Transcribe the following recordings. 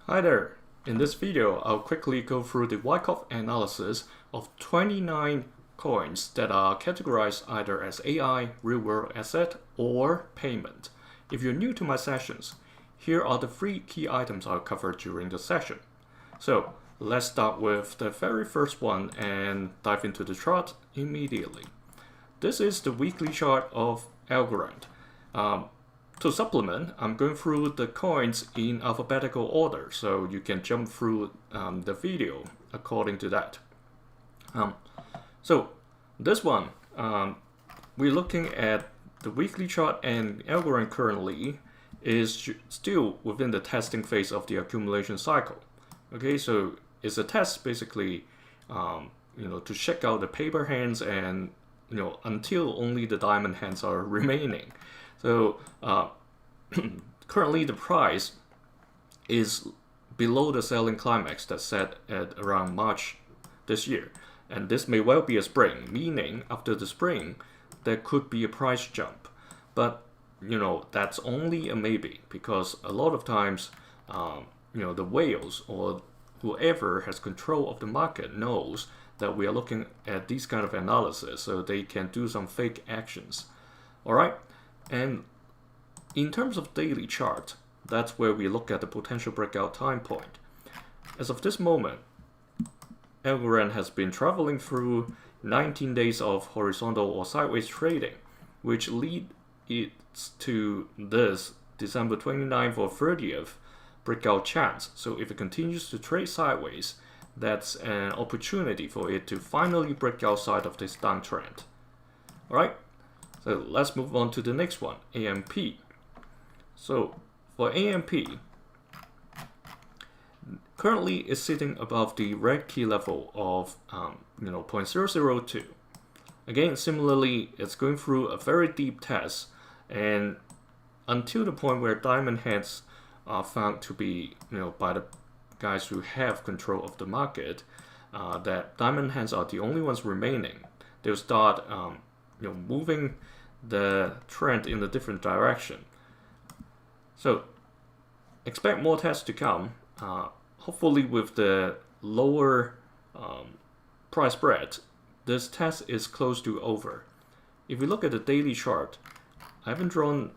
Hi there! In this video, I'll quickly go through the Wyckoff analysis of 29 coins that are categorized either as AI, real-world asset, or payment. If you're new to my sessions, here are the 3 key items I'll cover during the session. So, let's start with the very first one and dive into the chart immediately. This is the weekly chart of Algo. To supplement, I'm going through the coins in alphabetical order, so you can jump through the video according to that. So this one, we're looking at the weekly chart, and Algo currently is still within the testing phase of the accumulation cycle. Okay, so it's a test basically, to check out the paper hands and until only the diamond hands are remaining. So currently the price is below the selling climax that's set at around March this year. And this may well be a spring, meaning after the spring, there could be a price jump. But, that's only a maybe, because a lot of times, the whales or whoever has control of the market knows that we are looking at these kind of analysis, so they can do some fake actions. All right, and in terms of daily chart, that's where we look at the potential breakout time point. As of this moment, Algo has been traveling through 19 days of horizontal or sideways trading, which leads it to this December 29th or 30th breakout chance. So if it continues to trade sideways, that's an opportunity for it to finally break outside of this downtrend. All right, so let's move on to the next one, AMP. So for AMP, currently it's sitting above the red key level of 0.002. Again, similarly, it's going through a very deep test, and until the point where diamond hands are found to be, by the guys who have control of the market, that diamond hands are the only ones remaining, they'll start moving the trend in a different direction. So expect more tests to come, hopefully with the lower price spread. This test is close to over. If we look at the daily chart, I haven't drawn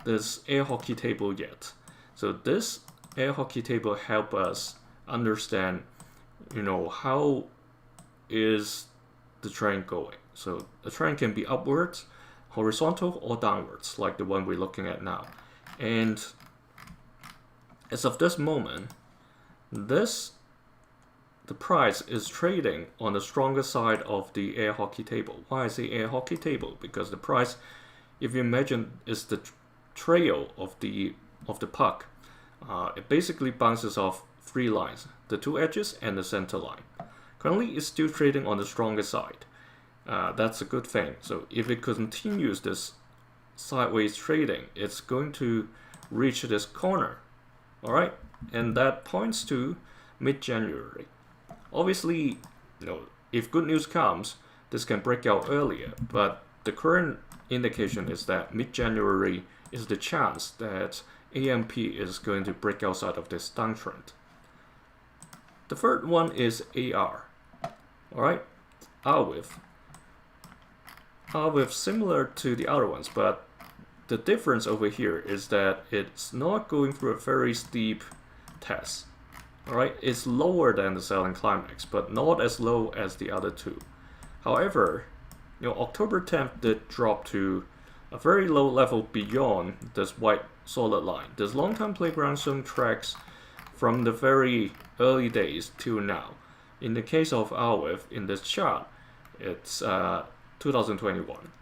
this air hockey table yet. So this air hockey table help us understand, how is the trend going. So the trend can be upwards, horizontal, or downwards, like the one we're looking at now. And as of this moment, the price is trading on the stronger side of the air hockey table. Why I say air hockey table? Because the price, if you imagine, is the trail of the puck. It basically bounces off 3 lines, the 2 edges and the center line. Currently, it's still trading on the stronger side. That's a good thing. So if it continues this sideways trading, it's going to reach this corner. All right, and that points to mid-January. Obviously, if good news comes, this can break out earlier, but the current indication is that mid-January is the chance that AMP is going to break outside of this downtrend. The third one is AR. All right, RWA. Similar to the other ones, but the difference over here is that it's not going through a very steep test. All right, it's lower than the selling climax, but not as low as the other 2. However, October 10th did drop to a very low level beyond this white solid line. This long-term playground zone tracks from the very early days till now. In the case of RWA, in this chart, it's 2021.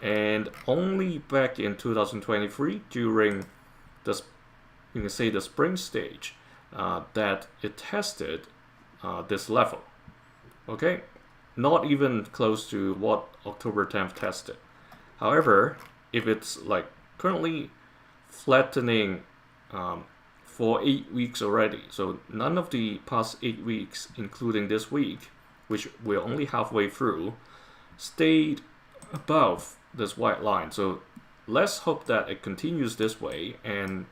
And only back in 2023, during the spring stage, that it tested this level. Okay, not even close to what October 10th tested. However, if it's like currently flattening for 8 weeks already, so none of the past 8 weeks, including this week, which we're only halfway through, stayed above this white line. So let's hope that it continues this way, and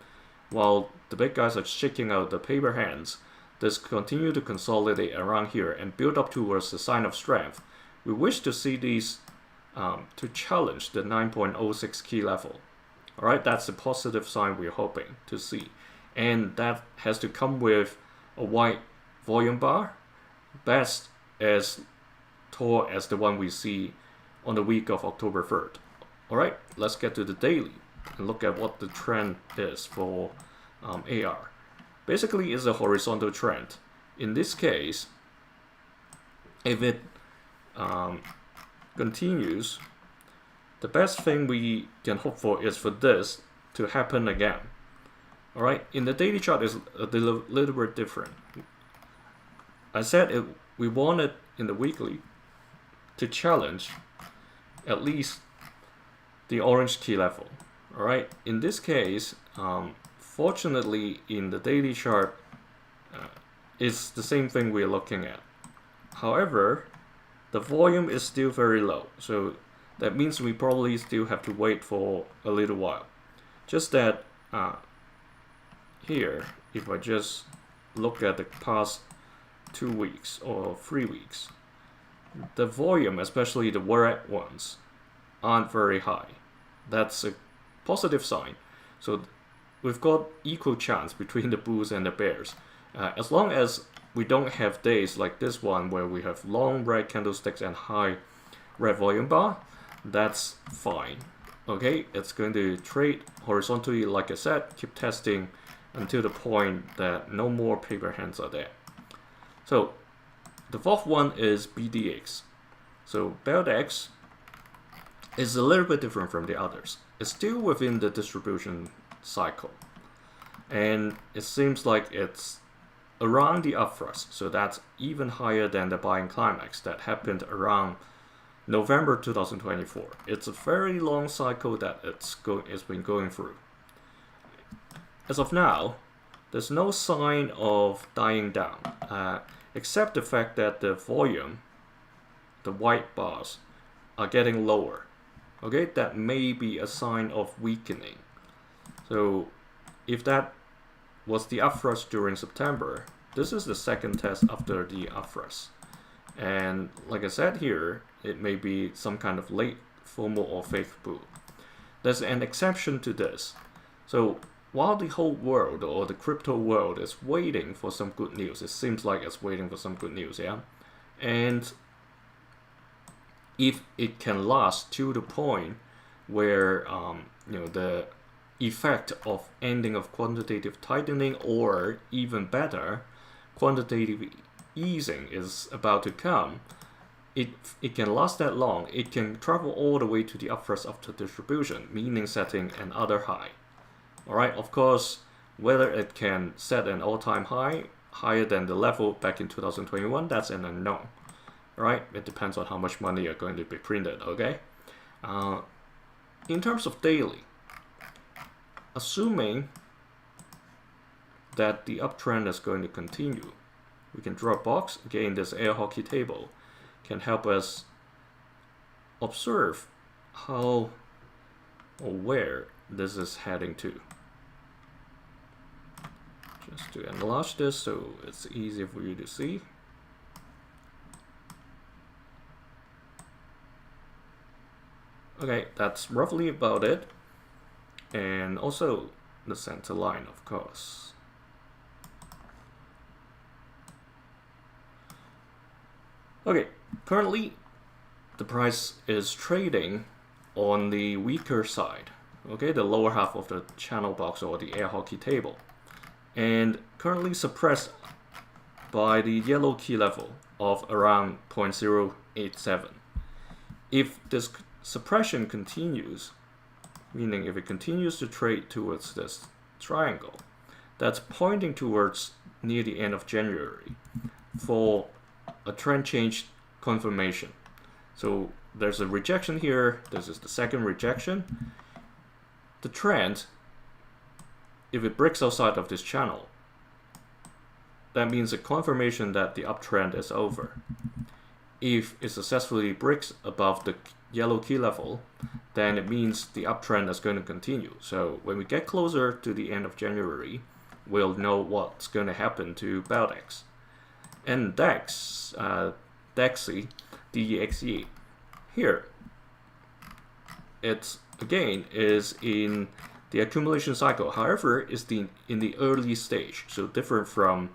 while the big guys are shaking out the paper hands, this continue to consolidate around here and build up towards the sign of strength. We wish to see these to challenge the 9.06 key level. Alright, that's the positive sign we're hoping to see. And that has to come with a white volume bar, best as tall as the one we see on the week of October 3rd. Alright, let's get to the daily and look at what the trend is for AR. Basically, it's a horizontal trend. In this case, if it continues, the best thing we can hope for is for this to happen again. Alright, in the daily chart is a little bit different. I said we wanted in the weekly to challenge at least the orange key level. Alright, in this case, fortunately in the daily chart, it's the same thing we're looking at. However, the volume is still very low, so that means we probably still have to wait for a little while. Just that here, if I just look at the past 2 weeks or 3 weeks, the volume, especially the red ones, aren't very high. That's a positive sign. So we've got equal chance between the bulls and the bears. As long as we don't have days like this one where we have long red candlesticks and high red volume bar, that's fine. Okay, it's going to trade horizontally, like I said, keep testing until the point that no more paper hands are there. So the fourth one is BDX. So BDX is a little bit different from the others. It's still within the distribution cycle, and it seems like it's around the upthrust, so that's even higher than the buying climax that happened around November 2024. It's a very long cycle that it's been going through. As of now, there's no sign of dying down, except the fact that the volume, the white bars, are getting lower. Okay, that may be a sign of weakening. So if that was the upthrust during September, this is the second test after the upthrust. And like I said here, it may be some kind of late FOMO or fake bull. There's an exception to this. So while the whole world or the crypto world is waiting for some good news, it seems like it's waiting for some good news, yeah? And if it can last to the point where the effect of ending of quantitative tightening, or even better, quantitative easing is about to come, it can last that long. It can travel all the way to the upthrust after distribution, meaning setting another high. Alright, of course, whether it can set an all-time high higher than the level back in 2021, that's an unknown. Alright, it depends on how much money are going to be printed, okay? In terms of daily, assuming that the uptrend is going to continue, we can draw a box. Again, this air hockey table can help us observe how or where this is heading to. Just to enlarge this so it's easier for you to see. Okay, that's roughly about it. And also the center line, of course. Okay, currently the price is trading on the weaker side, okay, the lower half of the channel box or the air hockey table, and currently suppressed by the yellow key level of around 0.087. If this suppression continues, meaning if it continues to trade towards this triangle, that's pointing towards near the end of January for a trend change confirmation. So there's a rejection here, this is the second rejection. The trend, if it breaks outside of this channel, that means a confirmation that the uptrend is over. if it successfully breaks above the yellow key level, then it means the uptrend is going to continue. So when we get closer to the end of January, we'll know what's going to happen to DEXE. And DEXE, DEXE, DEXE, here, it's again is in the accumulation cycle. However, it's in the early stage, so different from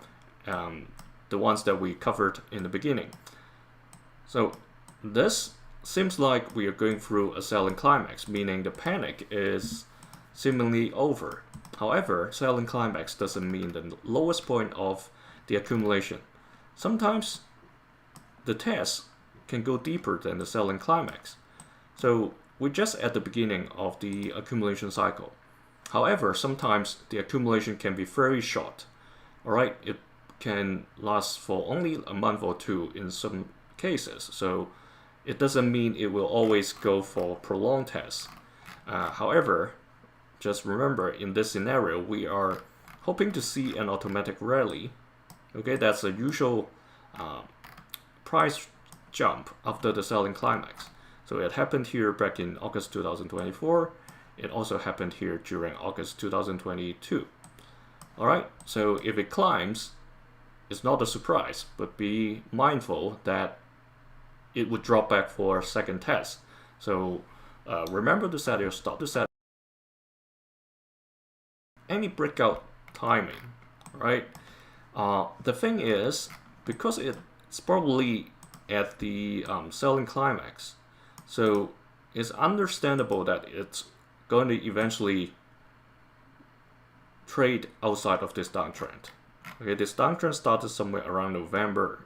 the ones that we covered in the beginning. So this seems like we are going through a selling climax, meaning the panic is seemingly over. However, selling climax doesn't mean the lowest point of the accumulation. Sometimes the test can go deeper than the selling climax. So we're just at the beginning of the accumulation cycle. However, sometimes the accumulation can be very short. Alright, it can last for only a month or two in some cases. So it doesn't mean it will always go for prolonged tests. However, just remember, in this scenario, we are hoping to see an automatic rally. Okay, that's a usual price jump after the selling climax. So it happened here back in August 2024. It also happened here during August 2022. Alright, so if it climbs, it's not a surprise, but be mindful that it would drop back for a second test. So remember to set your stop, to set any breakout timing, right? The thing is, because it's probably at the selling climax, so it's understandable that it's going to eventually trade outside of this downtrend. Okay, this downtrend started somewhere around November,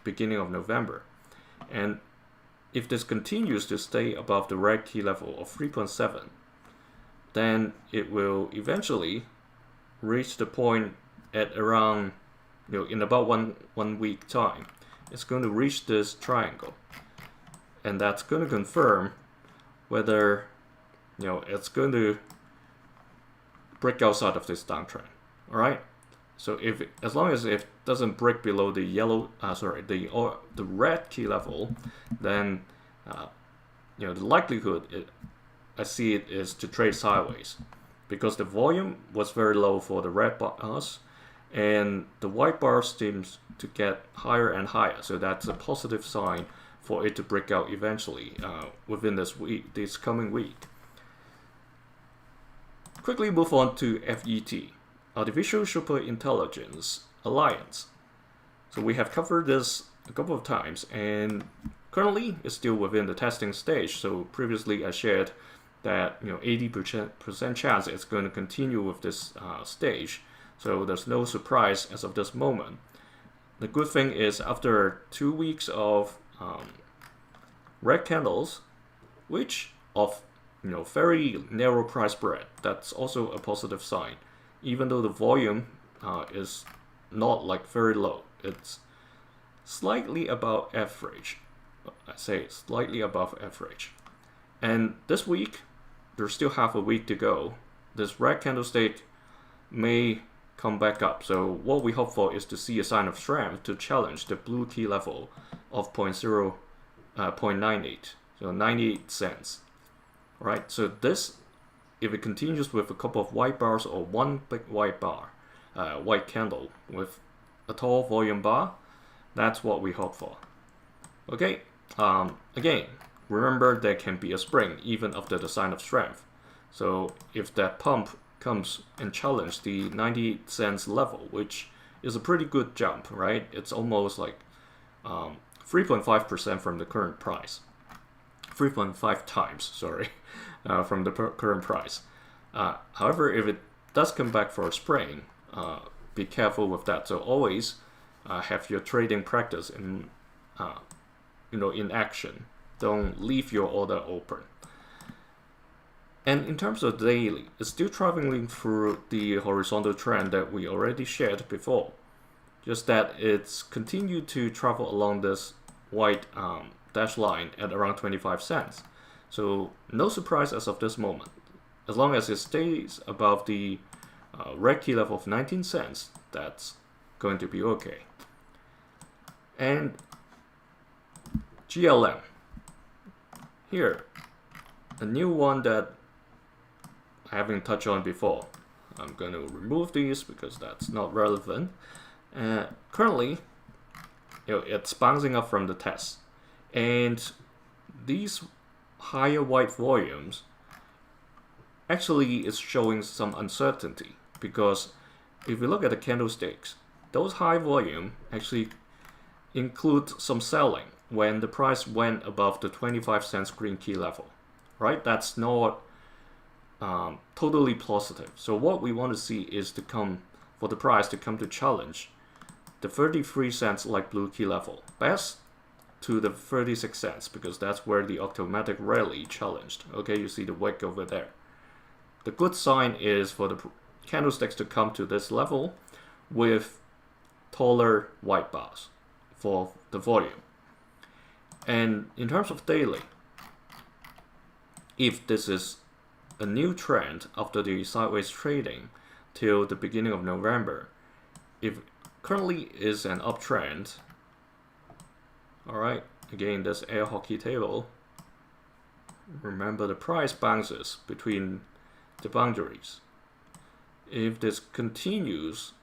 beginning of November. And if this continues to stay above the red key level of 3.7, then it will eventually reach the point at around, in about one week time. It's going to reach this triangle, and that's going to confirm whether it's going to break outside of this downtrend. All right. So as long as it doesn't break below the yellow, the red key level, then the likelihood I see it is to trade sideways, because the volume was very low for the red bars, and the white bar seems to get higher and higher. So that's a positive sign for it to break out eventually within this coming week. Quickly move on to FET, Artificial Superintelligence Alliance. So we have covered this a couple of times, and currently it's still within the testing stage. So previously I shared that 80% chance it's going to continue with this stage. So there's no surprise as of this moment. The good thing is, after 2 weeks of red candles, which of very narrow price spread, that's also a positive sign. Even though the volume is not like very low, it's slightly above average. I say slightly above average. And this week, there's still half a week to go. This red candlestick may come back up. So what we hope for is to see a sign of strength to challenge the blue key level of 0.98, so 98 cents. Right, so this, if it continues with a couple of white bars or one big white bar, white candle with a tall volume bar, that's what we hope for. Okay, again, remember there can be a spring even after the sign of strength. So if that pump comes and challenges the 98 cents level, which is a pretty good jump, right? It's almost like 3.5% from the current price. 3.5 times, sorry, from the current price. However, if it does come back for a spring, be careful with that. So always have your trading practice in action. Don't leave your order open. And in terms of daily, it's still traveling through the horizontal trend that we already shared before. Just that it's continued to travel along this white dash line at around 25 cents. So no surprise as of this moment. As long as it stays above the red key level of 19 cents, that's going to be okay. And GLM. Here, a new one that I haven't touched on before. I'm going to remove these because that's not relevant. Currently, it's bouncing up from the test, and these higher white volumes actually is showing some uncertainty, because if we look at the candlesticks, those high volume actually include some selling when the price went above the 25 cents green key level, right? That's not totally positive. So what we want to see is for the price to come to challenge the 33 cents light blue key level, best to the 36 cents, because that's where the automatic rally challenged. Okay, you see the wick over there. The good sign is for the candlesticks to come to this level with taller white bars for the volume. And in terms of daily, if this is a new trend after the sideways trading till the beginning of November, if currently is an uptrend, alright, again this air hockey table, remember the price bounces between the boundaries. If this continues,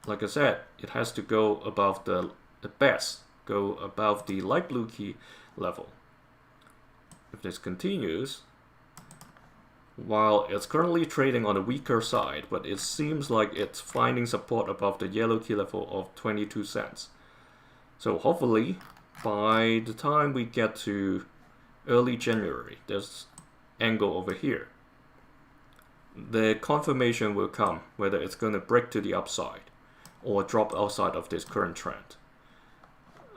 like I said, it has to go above the best, go above the light blue key level. If this continues, while it's currently trading on the weaker side, but it seems like it's finding support above the yellow key level of 22 cents. So hopefully, by the time we get to early January, this angle over here, the confirmation will come whether it's going to break to the upside or drop outside of this current trend.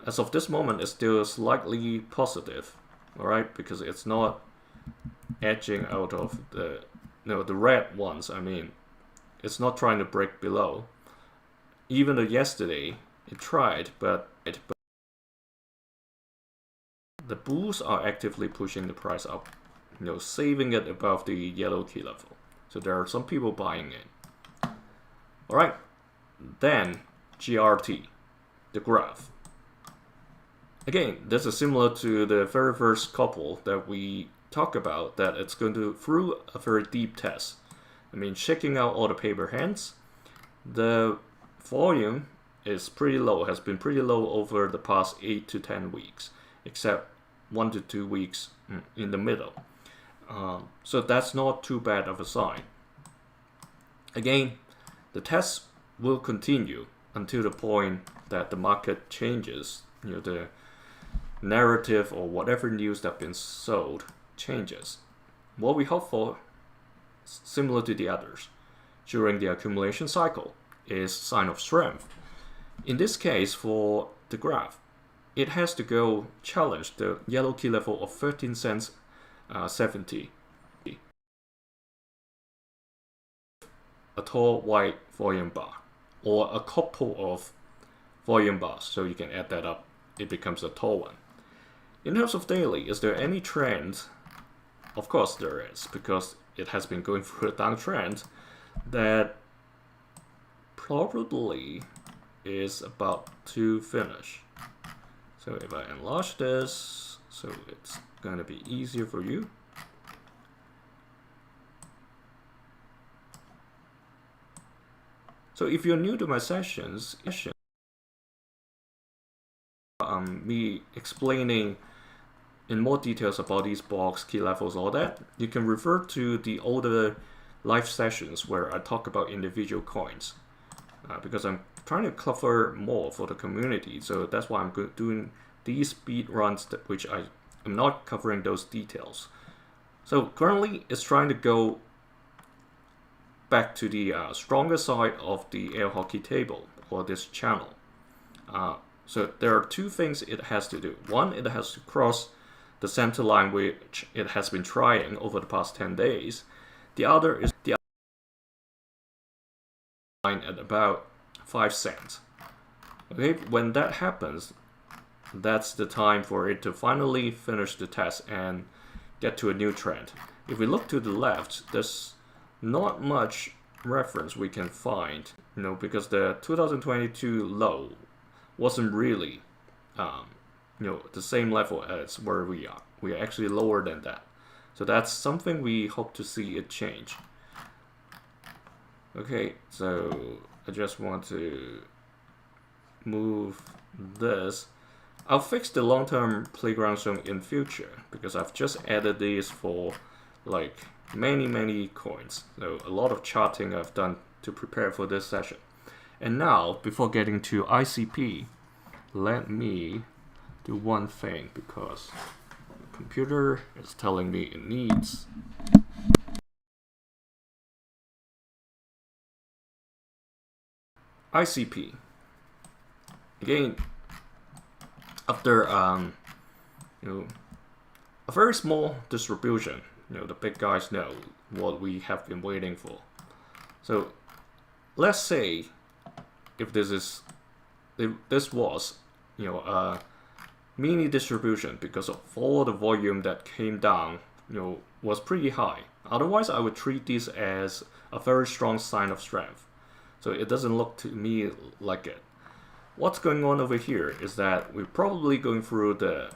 As of this moment, it's still slightly positive, alright, because it's not edging out of the red ones. I mean, it's not trying to break below. Even though yesterday it tried, but the bulls are actively pushing the price up, saving it above the yellow key level. So there are some people buying in. Alright, then GRT, the graph. Again, this is similar to the very first couple that we talk about, that it's going to through a very deep test. I mean, checking out all the paper hands, the volume is pretty low, has been pretty low over the past 8 to 10 weeks, except 1 to 2 weeks in the middle. So that's not too bad of a sign. Again, the test will continue until the point that the market changes, the narrative or whatever news that's been sold changes. What we hope for, similar to the others, during the accumulation cycle is sign of strength. In this case, for the graph, it has to go challenge the yellow key level of 13 cents 70. A tall white volume bar, or a couple of volume bars, so you can add that up, it becomes a tall one. In terms of daily, is there any trend? Of course there is, because it has been going through a downtrend that probably is about to finish. So if I enlarge this, so it's going to be easier for you. So if you're new to my sessions, me explaining in more details about these blocks, key levels, all that, you can refer to the older live sessions where I talk about individual coins, because I'm trying to cover more for the community. So that's why I'm doing these speed runs, which I am not covering those details. So currently it's trying to go back to the stronger side of the air hockey table, or this channel. So there are two things it has to do. One, it has to cross the center line, which it has been trying over the past 10 days. The other is the line at about 5 cents. Okay, when that happens, that's the time for it to finally finish the test and get to a new trend. If we look to the left, there's not much reference we can find, because the 2022 low wasn't really the same level as where we are. We are actually lower than that. So that's something we hope to see it change. Okay, so I just want to move this. I'll fix the long-term playground zone in future because I've just added these for like many coins. So a lot of charting I've done to prepare for this session. And now, before getting to ICP, let me do one thing because the computer is telling me it needs ICP. Again, after a very small distribution, the big guys know what we have been waiting for. So let's say if this was a mini distribution because of all the volume that came down, was pretty high. Otherwise, I would treat this as a very strong sign of strength. So it doesn't look to me like it. What's going on over here is that we're probably going through the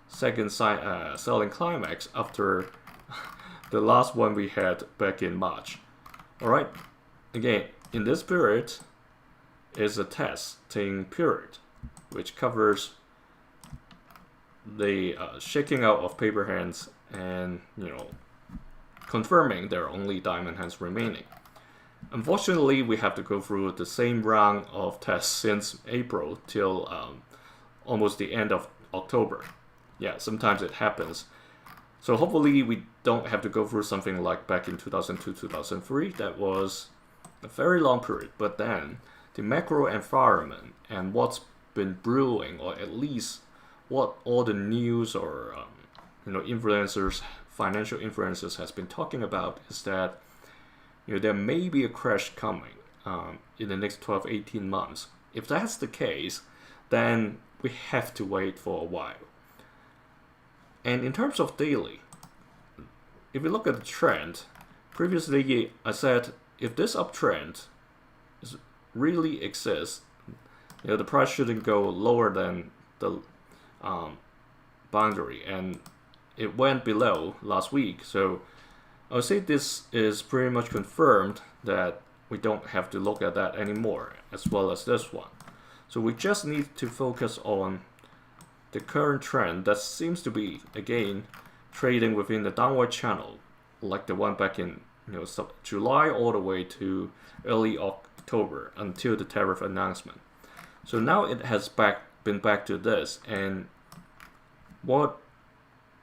second selling climax after the last one we had back in March. Alright, again, in this period is a testing period, which covers the shaking out of paper hands and confirming there are only diamond hands remaining. Unfortunately, we have to go through the same round of tests since April till almost the end of October. Yeah, sometimes it happens. So hopefully we don't have to go through something like back in 2002-2003. That was a very long period. But then the macro environment and what's been brewing, or at least what all the news or influencers, financial influencers has been talking about, is that there may be a crash coming in the next 12-18 months. If that's the case, then we have to wait for a while. And in terms of daily, if we look at the trend, previously I said if this uptrend really exists, the price shouldn't go lower than the boundary, and it went below last week. So I would say this is pretty much confirmed that we don't have to look at that anymore, as well as this one. So we just need to focus on the current trend that seems to be, again, trading within the downward channel, like the one back in July all the way to early October until the tariff announcement. So now it has been back to this, and what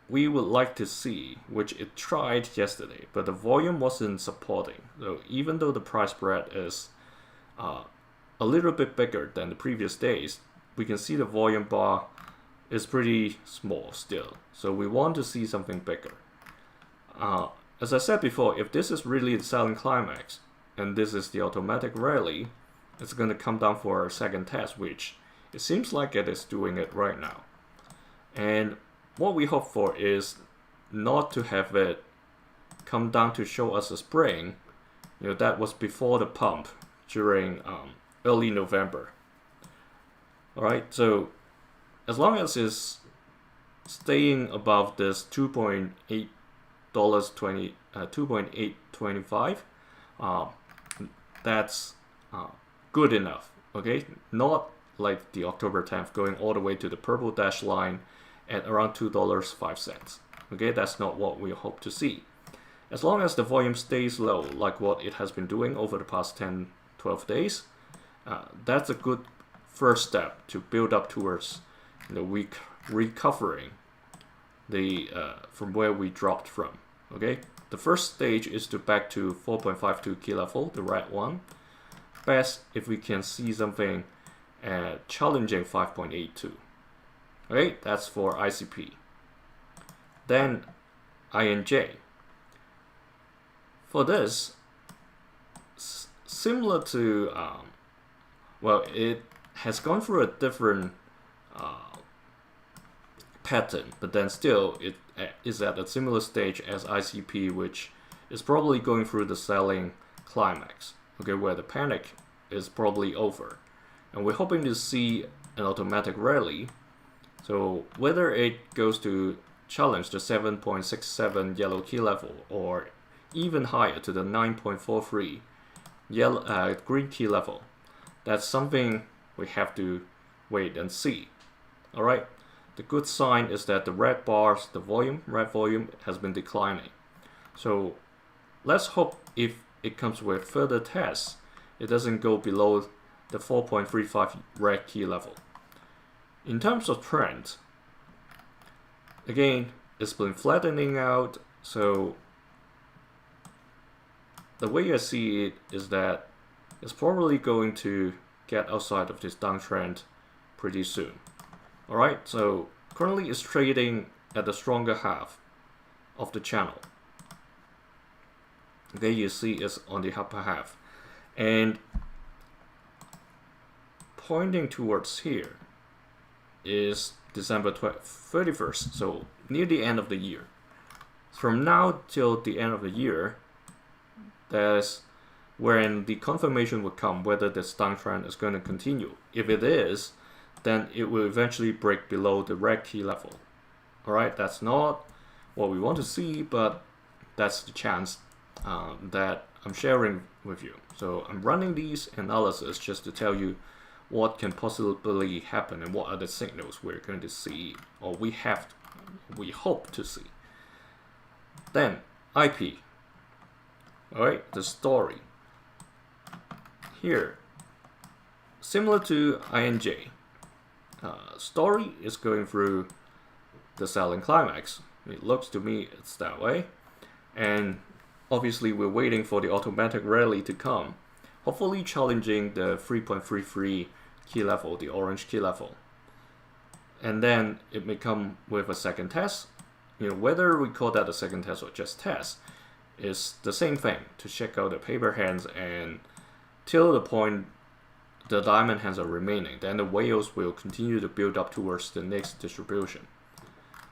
we would like to see, which it tried yesterday, but the volume wasn't supporting. So even though the price spread is a little bit bigger than the previous days, we can see the volume bar is pretty small still. So we want to see something bigger. As I said before, if this is really the selling climax and this is the automatic rally, it's going to come down for a second test, which it seems like it is doing it right now. And what we hope for is not to have it come down to show us a spring. That was before the pump during early November. Alright, so as long as it's staying above this $2.825, that's good enough. Okay, not like the October 10th going all the way to the purple dash line at around $2.05. Okay, that's not what we hope to see. As long as the volume stays low, like what it has been doing over the past 10-12 days, that's a good first step to build up towards the week recovering the from where we dropped from. Okay, the first stage is to back to 4.52 key level, the red one. Best if we can see something challenging 5.82. Okay, that's for ICP. Then INJ. For this, similar to, well, it has gone through a different pattern, but then still it is at a similar stage as ICP, which is probably going through the selling climax, okay, where the panic is probably over. And we're hoping to see an automatic rally So whether it goes to challenge the 7.67 yellow key level or even higher to the 9.43 yellow green key level, that's something we have to wait and see. All right. The good sign is that the red bars, the red volume has been declining. So let's hope if it comes with further tests, it doesn't go below the 4.35 red key level. In terms of trend, again, it's been flattening out. So the way I see it is that it's probably going to get outside of this downtrend pretty soon. Alright, so currently it's trading at the stronger half of the channel. Okay, you see it's on the upper half. And pointing towards here is December 31st, so near the end of the year. From now till the end of the year, that's when the confirmation will come whether this downtrend is going to continue. If it is, then it will eventually break below the red key level. Alright, that's not what we want to see, but that's the chance that I'm sharing with you. So I'm running these analysis just to tell you what can possibly happen and what are the signals we're going to see, or we hope to see. Then IP. Alright, the story. Here, similar to INJ, story is going through the selling climax. It looks to me it's that way. And obviously we're waiting for the automatic rally to come, hopefully challenging the 3.33 key level, the orange key level. And then it may come with a second test. Whether we call that a second test or just test is the same thing, to check out the paper hands, and till the point the diamond hands are remaining, then the whales will continue to build up towards the next distribution.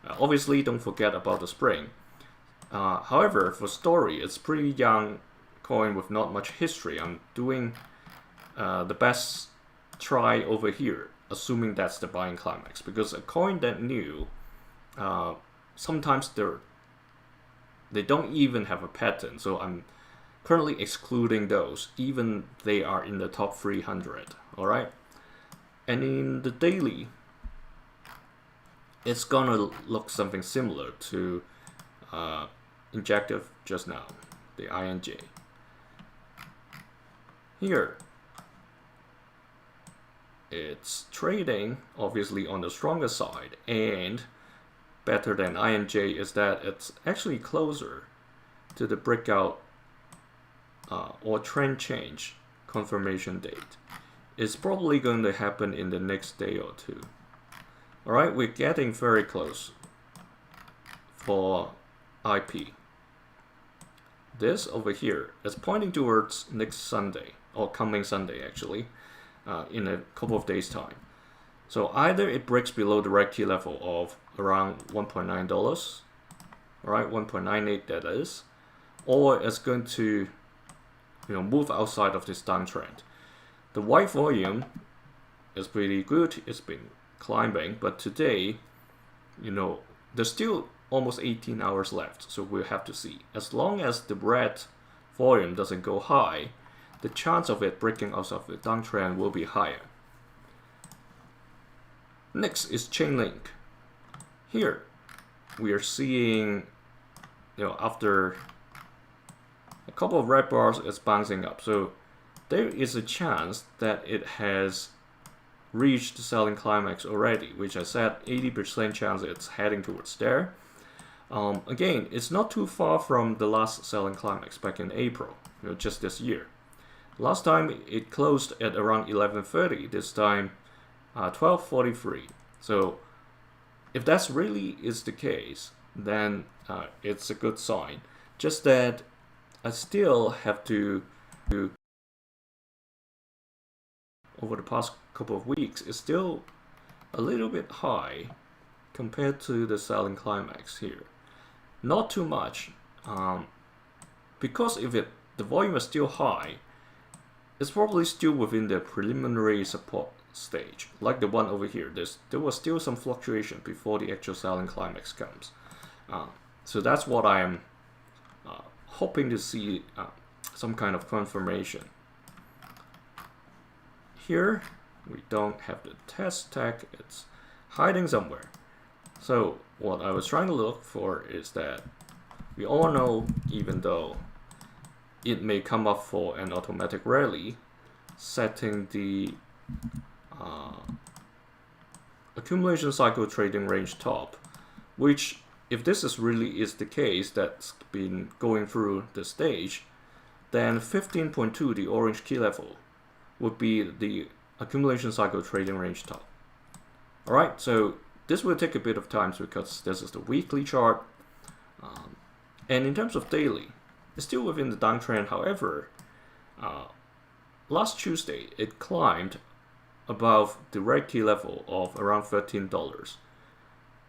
Obviously, don't forget about the spring. However, for story, it's pretty young coin with not much history. I'm doing the best try over here, assuming that's the buying climax, because a coin that new, sometimes they don't even have a pattern. So I'm currently excluding those, even they are in the top 300. All right, and in the daily, it's gonna look something similar to injective just now, the INJ. Here, it's trading obviously on the stronger side, and better than INJ is that it's actually closer to the breakout or trend change confirmation date. It's probably going to happen in the next day or two. Alright, we're getting very close for IP. This over here is pointing towards next Sunday, or coming Sunday actually, in a couple of days time. So either it breaks below the red key level of around $1.9, alright, 1.98 that is, or it's going to move outside of this downtrend. The white volume is pretty good, it's been climbing, but today, there's still almost 18 hours left, so we'll have to see. As long as the red volume doesn't go high, the chance of it breaking out of the downtrend will be higher. Next is Chainlink. Here, we are seeing, after a couple of red bars, it's bouncing up. So there is a chance that it has reached the selling climax already, which I said 80% chance it's heading towards there. Again, it's not too far from the last selling climax back in April, just this year. Last time it closed at around 11:30, this time 12:43. So if that's really is the case, then it's a good sign. Just that I still have to over the past couple of weeks, it's still a little bit high compared to the selling climax here. Not too much, because if the volume is still high, it's probably still within the preliminary support stage, like the one over here. There was still some fluctuation before the actual selling climax comes. So that's what I am hoping to see some kind of confirmation. Here we don't have the test tag, it's hiding somewhere. So what I was trying to look for is that we all know, even though it may come up for an automatic rally, setting the accumulation cycle trading range top, which if this really is the case that's been going through the stage, then 15.2, the orange key level, would be the accumulation cycle trading range top. Alright, so this will take a bit of time because this is the weekly chart. And in terms of daily, it's still within the downtrend. However, last Tuesday, it climbed above the red key level of around $13.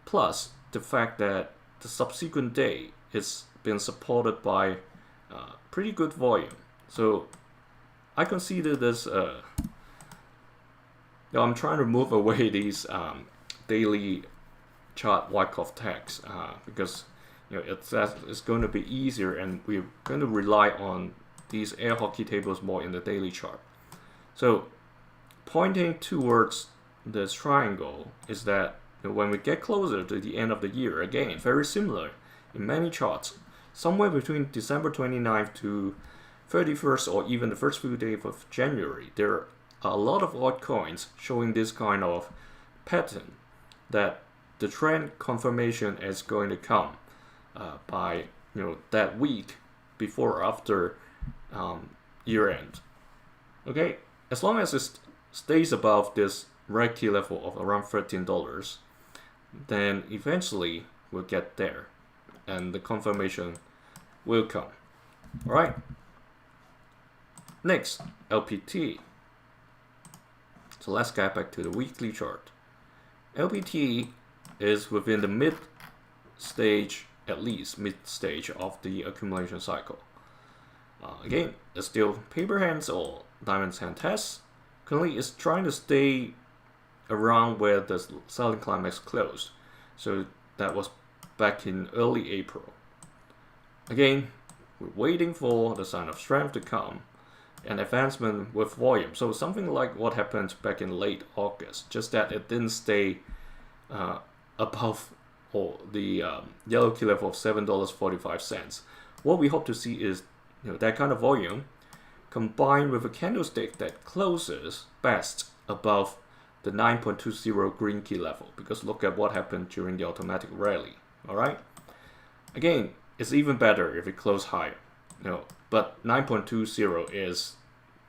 Plus, the fact that the subsequent day it's been supported by pretty good volume. So I consider this I'm trying to move away these daily chart Wyckoff tags because it's going to be easier, and we're going to rely on these air hockey tables more in the daily chart. So pointing towards this triangle is that when we get closer to the end of the year, again, very similar in many charts, somewhere between December 29th to 31st or even the first few days of January, there are a lot of altcoins showing this kind of pattern that the trend confirmation is going to come by that week before or after year end. Okay, as long as it stays above this red key level of around $13, then eventually we'll get there and the confirmation will come. All right, next, LPT. So let's get back to the weekly chart. LPT is within the mid stage of the accumulation cycle. Again, it's still paper hands or diamond hand tests. Currently, it's trying to stay around where the selling climax closed. So that was back in early April. Again, we're waiting for the sign of strength to come, an advancement with volume. So something like what happened back in late August, just that it didn't stay above or the yellow key level of $7.45. What we hope to see is that kind of volume combined with a candlestick that closes best above the 9.20 green key level, because look at what happened during the automatic rally. All right, again, it's even better if it closes higher, but 9.20 is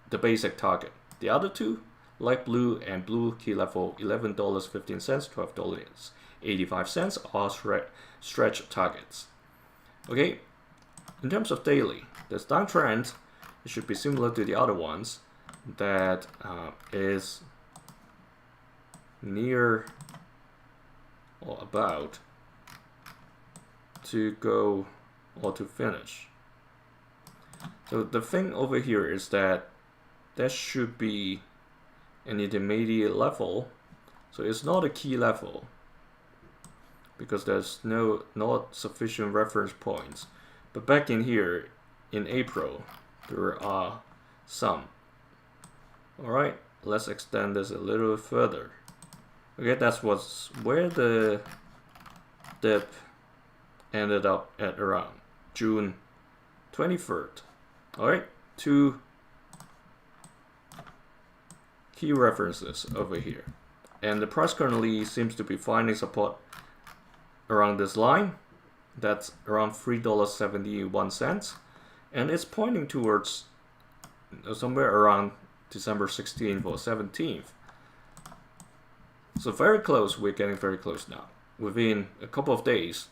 the basic target. The other two, light blue and blue key level, $11.15, $12.85 are stretch targets. Okay, in terms of daily, this downtrend, it should be similar to the other ones, that is near or about to go or to finish. So the thing over here is that there should be an intermediate level. So it's not a key level because there's not sufficient reference points. But back in here in April, there are some. All right, let's extend this a little further. Okay, that's where the dip ended up at around June 23rd. All right, two key references over here. And the price currently seems to be finding support around this line. That's around $3.71. And it's pointing towards somewhere around December 16th or 17th. So very close, we're getting very close now. Within a couple of days,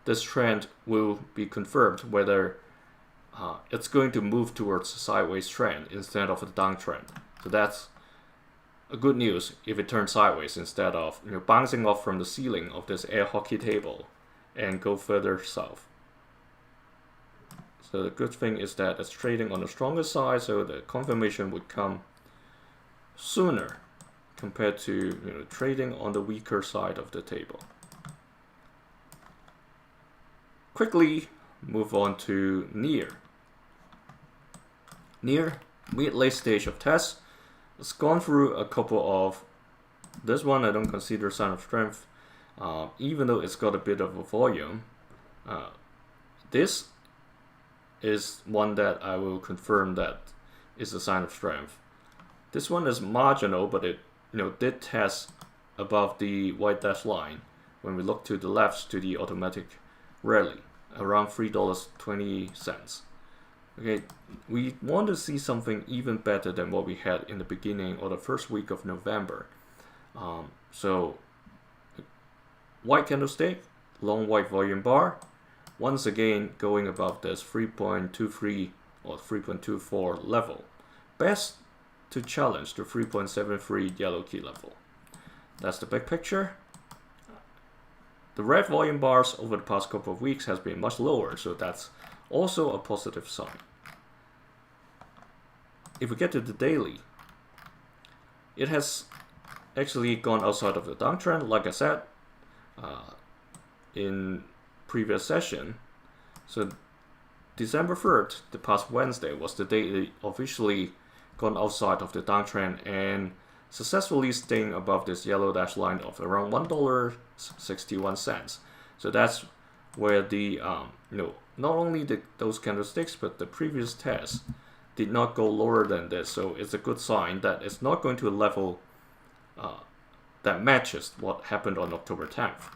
this trend will be confirmed whether it's going to move towards a sideways trend instead of a downtrend. So that's a good news if it turns sideways instead of bouncing off from the ceiling of this air hockey table and go further south. So the good thing is that it's trading on the stronger side, so the confirmation would come sooner compared to trading on the weaker side of the table. Quickly move on to near. Near mid-late stage of test. It's gone through a couple of, this one I don't consider sign of strength, even though it's got a bit of a volume. This is one that I will confirm that is a sign of strength. This one is marginal, but it did test above the white dash line when we look to the left to the automatic rally around $3.20. Okay, we want to see something even better than what we had in the beginning or the first week of November. So white candlestick, long white volume bar, once again going above this 3.23 or 3.24 level. Best to challenge the 3.73 yellow key level. That's the big picture. The red volume bars over the past couple of weeks has been much lower, so that's also a positive sign. If we get to the daily, it has actually gone outside of the downtrend, like I said in previous session. So December 3rd, the past Wednesday, was the day it officially gone outside of the downtrend and successfully staying above this yellow dash line of around $1.61. So that's where the not only those candlesticks but the previous test did not go lower than this. So it's a good sign that it's not going to a level that matches what happened on October 10th.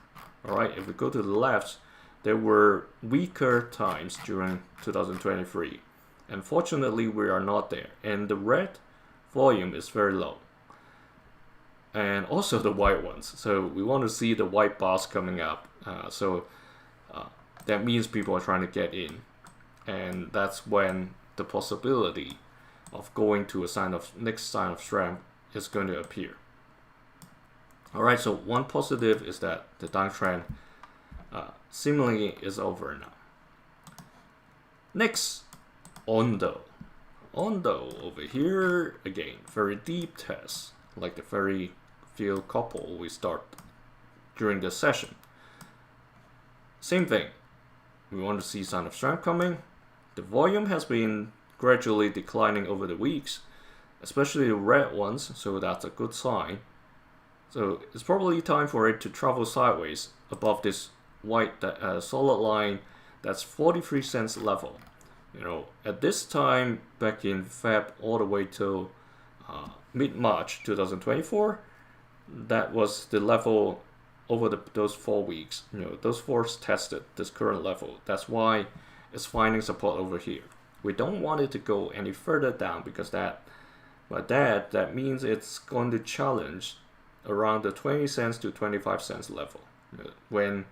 All right, if we go to the left, there were weaker times during 2023. Unfortunately, we are not there, and the red volume is very low, and also the white ones. So we want to see the white bars coming up. That means people are trying to get in, and that's when the possibility of going to a next sign of strength is going to appear. All right, so one positive is that the downtrend seemingly is over now. Next, ONDO. ONDO over here, again, very deep test, like the very few couple we start during this session. Same thing, we want to see sign of strength coming. The volume has been gradually declining over the weeks, especially the red ones, so that's a good sign. So it's probably time for it to travel sideways above this white solid line that's 43 cents level. At this time back in Feb all the way till mid-March 2024, that was the level over those 4 weeks. Those fours tested this current level. That's why it's finding support over here. We don't want it to go any further down, because that means it's going to challenge around the 20 cents to 25 cents level, when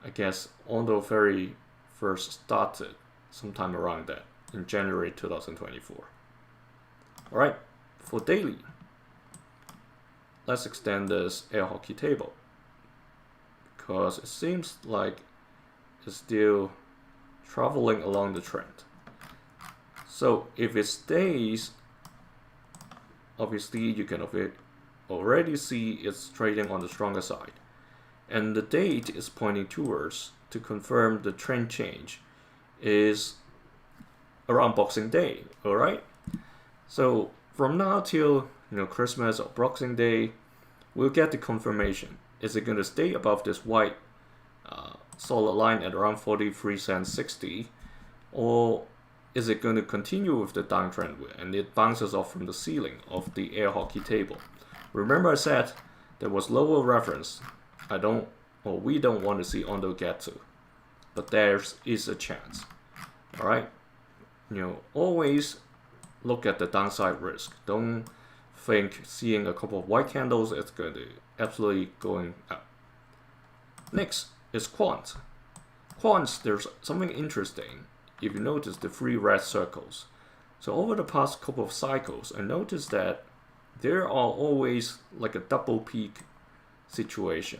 I guess ONDO very first started sometime around that in January 2024. All right, for daily, let's extend this air hockey table, because it seems like it's still traveling along the trend. So if it stays, obviously you can already see it's trading on the stronger side, and the date is pointing towards to confirm the trend change is around Boxing Day. All right, so from now till Christmas or Boxing Day, we'll get the confirmation. Is it going to stay above this white solid line at around 43 cents 60, or is it going to continue with the downtrend and it bounces off from the ceiling of the air hockey table? Remember I said there was lower reference. We don't want to see ONDO get to, but there is a chance. All right, always look at the downside risk. Don't think seeing a couple of white candles it's going to absolutely going up. Next is quant. Quants, there's something interesting. If you notice the 3 red circles, so over the past couple of cycles, I noticed that there are always like a double peak situation.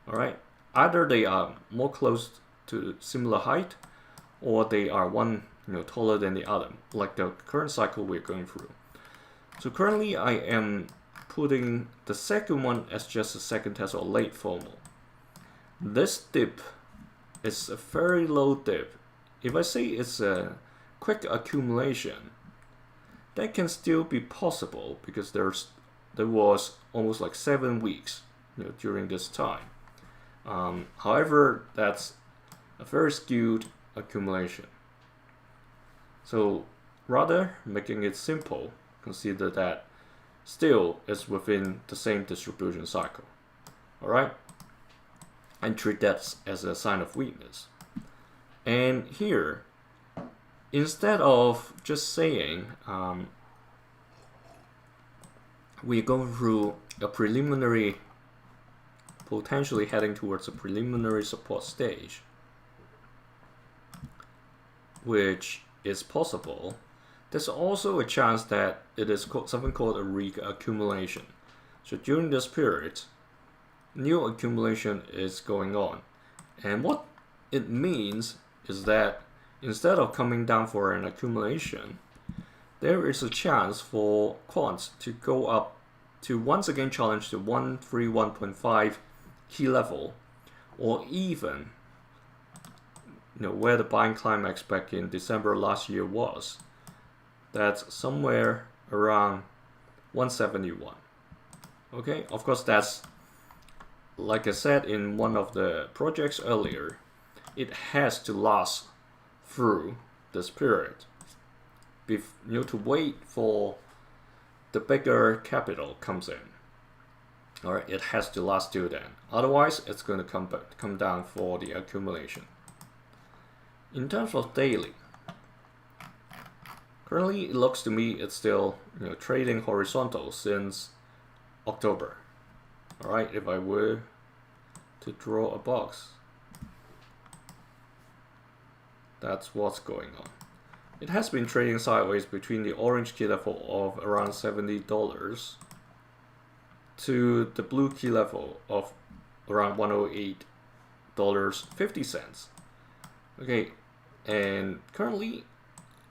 All right, either they are more close to similar height, or they are one taller than the other, like the current cycle we're going through. So currently I am putting the second one as just a second test or late formal. This dip is a very low dip. If I say it's a quick accumulation, that can still be possible because there was almost like 7 weeks during this time. However, that's a very skewed accumulation. So rather making it simple, consider that still is within the same distribution cycle. Alright? And treat that as a sign of weakness. And here, instead of just saying we're going through a preliminary, potentially heading towards a preliminary support stage, which is possible, there's also a chance that it is something called a reaccumulation. So during this period, new accumulation is going on. And what it means is that instead of coming down for an accumulation, there is a chance for quants to go up to once again challenge the 131.5 key level, or even where the buying climax back in December last year was. That's somewhere around 171. Okay, of course that's, like I said in one of the projects earlier, it has to last through this period. To wait for the bigger capital comes in. Alright, it has to last till then. Otherwise, it's going to come down for the accumulation. In terms of daily, currently it looks to me it's still trading horizontal since October. Alright, if I were to draw a box, that's what's going on. It has been trading sideways between the orange key level of around $70 to the blue key level of around $108.50. Okay, and currently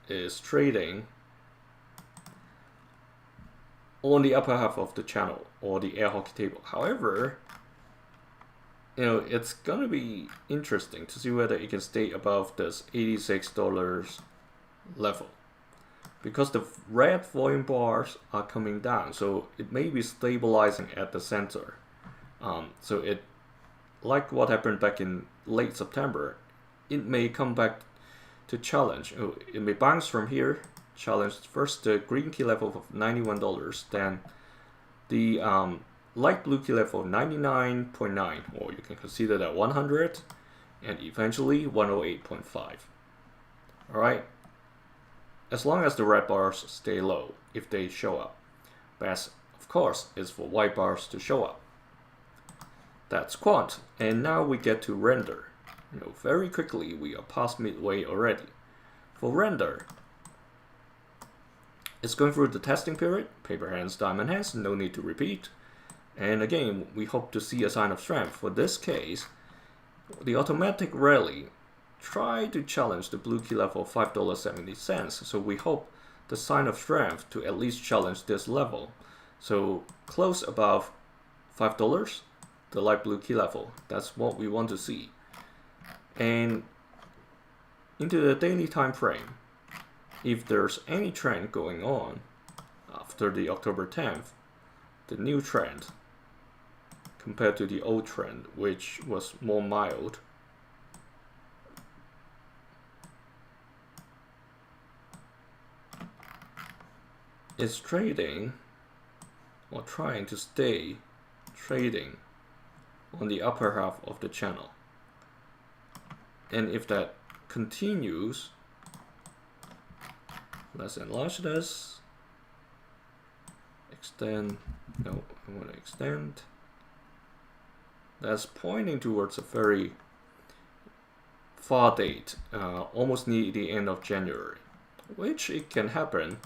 is trading on the upper half of the channel or the air hockey table. However, it's gonna be interesting to see whether it can stay above this $86 level, because the red volume bars are coming down, so it may be stabilizing at the center. So it, like what happened back in late September, it may come back to challenge. It may bounce from here, challenge first the green key level of $91, then the light blue key level of 99.9, or you can consider that 100, and eventually 108.5. Alright, as long as the red bars stay low, if they show up. Best, of course, is for white bars to show up. That's quant, and now we get to render. Very quickly, we are past midway already. For render, it's going through the testing period, paper hands, diamond hands, no need to repeat. And again, we hope to see a sign of strength. For this case, the automatic rally tried to challenge the blue key level of $5.70. So we hope the sign of strength to at least challenge this level. So close above $5, the light blue key level. That's what we want to see. And into the daily time frame, if there's any trend going on after the October 10th, the new trend compared to the old trend, which was more mild, is trading or trying to stay trading on the upper half of the channel. And if that continues, let's enlarge this, extend, no, I want to extend. That's pointing towards a very far date, almost near the end of January, which it can happen,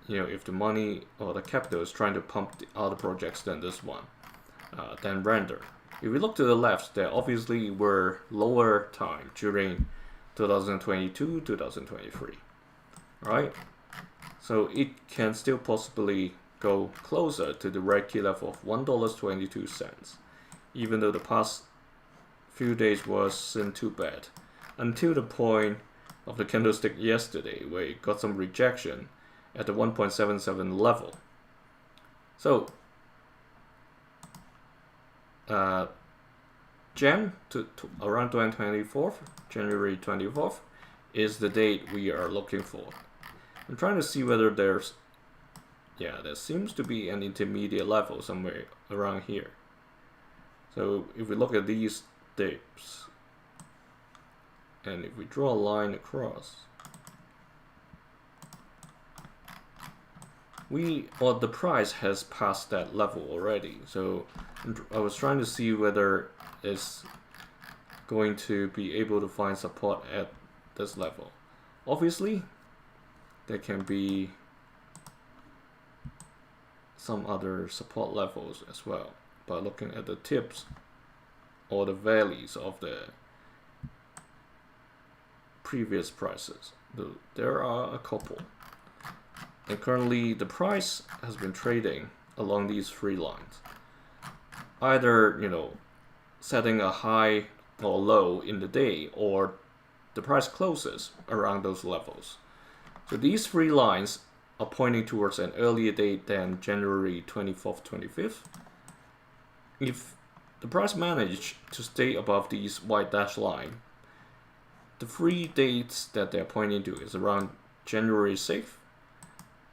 if the money or the capital is trying to pump the other projects than this one, than render. If we look to the left, there obviously were lower time during 2022, 2023, right? So it can still possibly go closer to the red key level of $1.22, even though the past few days wasn't too bad, until the point of the candlestick yesterday where it got some rejection at the 1.77 level. So around January 24th is the date we are looking for. I'm trying to see whether there seems to be an intermediate level somewhere around here. So if we look at these dips, and if we draw a line across, the price has passed that level already. So I was trying to see whether it's going to be able to find support at this level. Obviously, there can be some other support levels as well, by looking at the tips or the values of the previous prices. There are a couple, and currently the price has been trading along these three lines, either setting a high or low in the day, or the price closes around those levels. So these three lines are pointing towards an earlier date than January 24th, 25th. If the price managed to stay above these white dash line, the three dates that they're pointing to is around January 6th,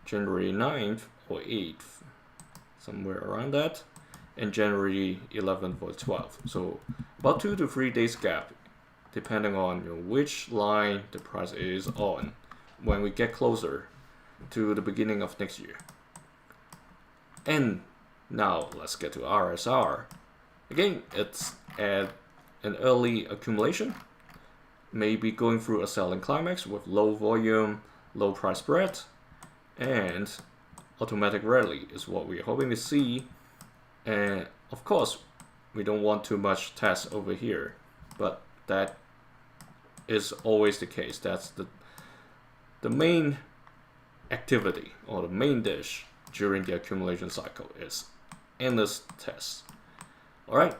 January 9th or 8th, somewhere around that, and January 11th or 12th. So about 2 to 3 days gap, depending on which line the price is on when we get closer to the beginning of next year. And now let's get to RSR. Again, it's at an early accumulation, maybe going through a selling climax with low volume, low price spread, and automatic rally is what we're hoping to see. And of course, we don't want too much test over here, but that is always the case. That's the main activity, or the main dish during the accumulation cycle, is endless tests. Alright,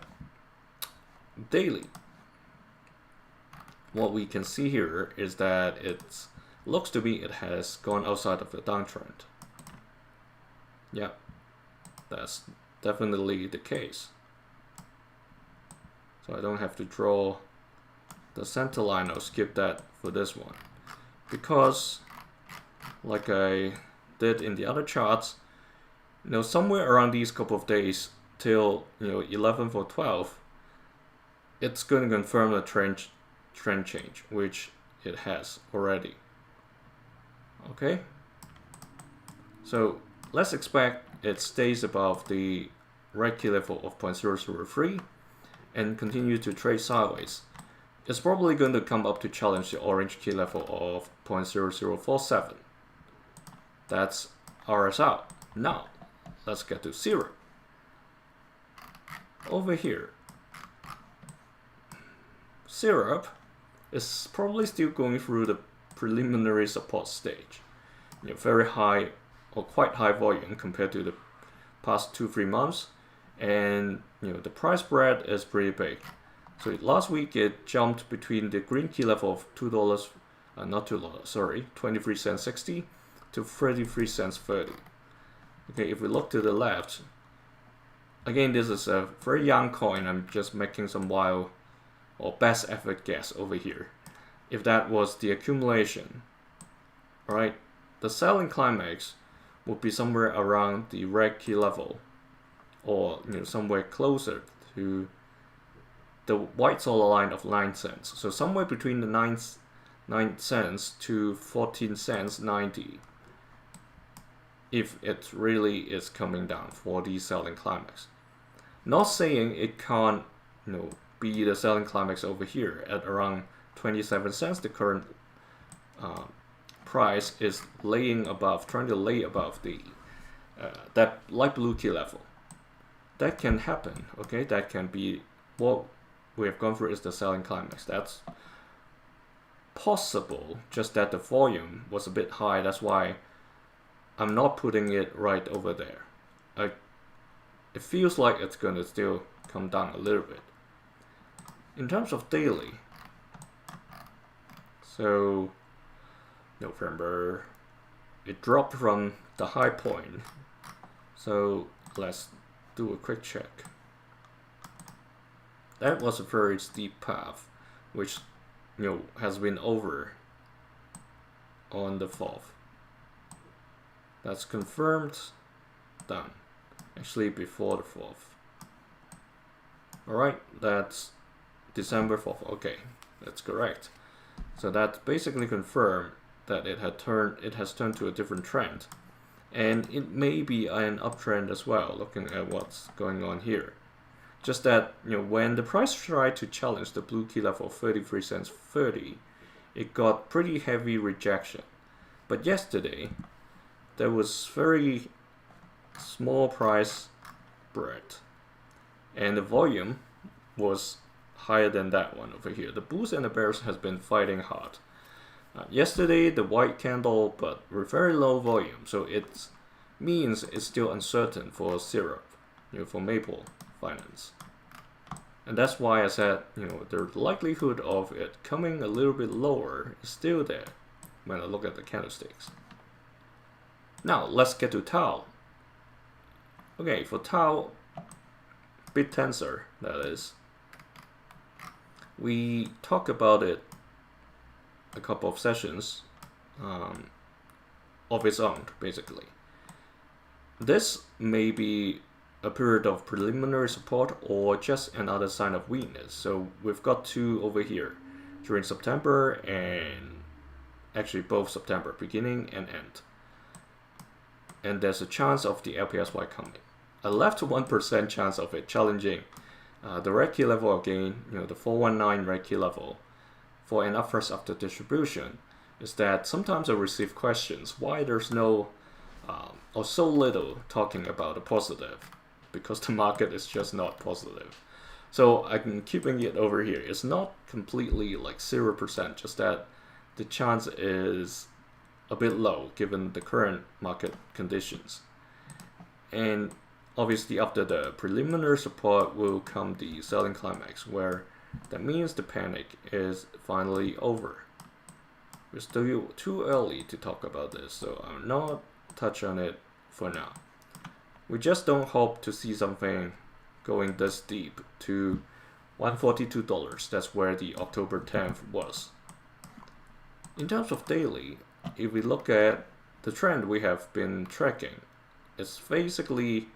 daily. What we can see here is that it looks to be it has gone outside of the downtrend. Yeah, that's definitely the case. So I don't have to draw the center line, I'll skip that for this one, because like I did in the other charts, somewhere around these couple of days till 11th or 12th, it's going to confirm the trend change, which it has already. Okay, so let's expect it stays above the red key level of 0.003 and continue to trade sideways. It's probably going to come up to challenge the orange key level of 0.0047. That's RSR. Now let's get to syrup. Over here, syrup is probably still going through the preliminary support stage. Very high, or quite high volume compared to the past 2-3 months, and the price spread is pretty big. So last week it jumped between the green key level of $2, not $2, sorry, 23 cents 60 to 33 cents 30. Okay, if we look to the left, again, this is a very young coin. I'm just making some wild or best effort guess over here. If that was the accumulation, right, the selling climax would be somewhere around the red key level, or somewhere closer to the white solid line of 9 cents. So somewhere between the 9 cents to 14 cents 90. If it really is coming down for the selling climax. Not saying it can't be the selling climax over here at around 27 cents. The current price is trying to lay above the that light blue key level. That can happen. Okay, that can be what we have gone through is the selling climax. That's possible, just that the volume was a bit high. That's why I'm not putting it right over there. It feels like it's gonna still come down a little bit. In terms of daily, so November, it dropped from the high point. So let's do a quick check. That was a very steep path, which has been over on the 4th. That's confirmed, done. Actually before the 4th. Alright, that's December 4th. Okay, that's correct. So that basically confirmed that it has turned to a different trend. And it may be an uptrend as well, looking at what's going on here. Just that, when the price tried to challenge the blue key level of 33 cents 30, it got pretty heavy rejection. But yesterday, there was very small price spread, and the volume was higher than that one over here. The bulls and the bears has been fighting hard. Yesterday, the white candle, but with very low volume, so it means it's still uncertain for syrup, for maple finance. And that's why I said, the likelihood of it coming a little bit lower is still there when I look at the candlesticks. Now, let's get to TAO. Okay, for TAO, bit tensor, that is. We talked about it a couple of sessions of its own, basically. This may be a period of preliminary support or just another sign of weakness. So we've got two over here during September, and actually both September, beginning and end. And there's a chance of the LPSY coming. A left to 1% chance of it challenging the red key level again, the 419 red key level for an upwards after distribution, is that sometimes I receive questions why there's no or so little talking about a positive, because the market is just not positive. So I'm keeping it over here. It's not completely like 0%, just that the chance is a bit low given the current market conditions. And obviously after the preliminary support will come the selling climax, where that means the panic is finally over. We're still too early to talk about this, so I'm not touch on it for now. We just don't hope to see something going this deep to $142. That's where the October 10th was. In terms of daily, if we look at the trend we have been tracking, it's basically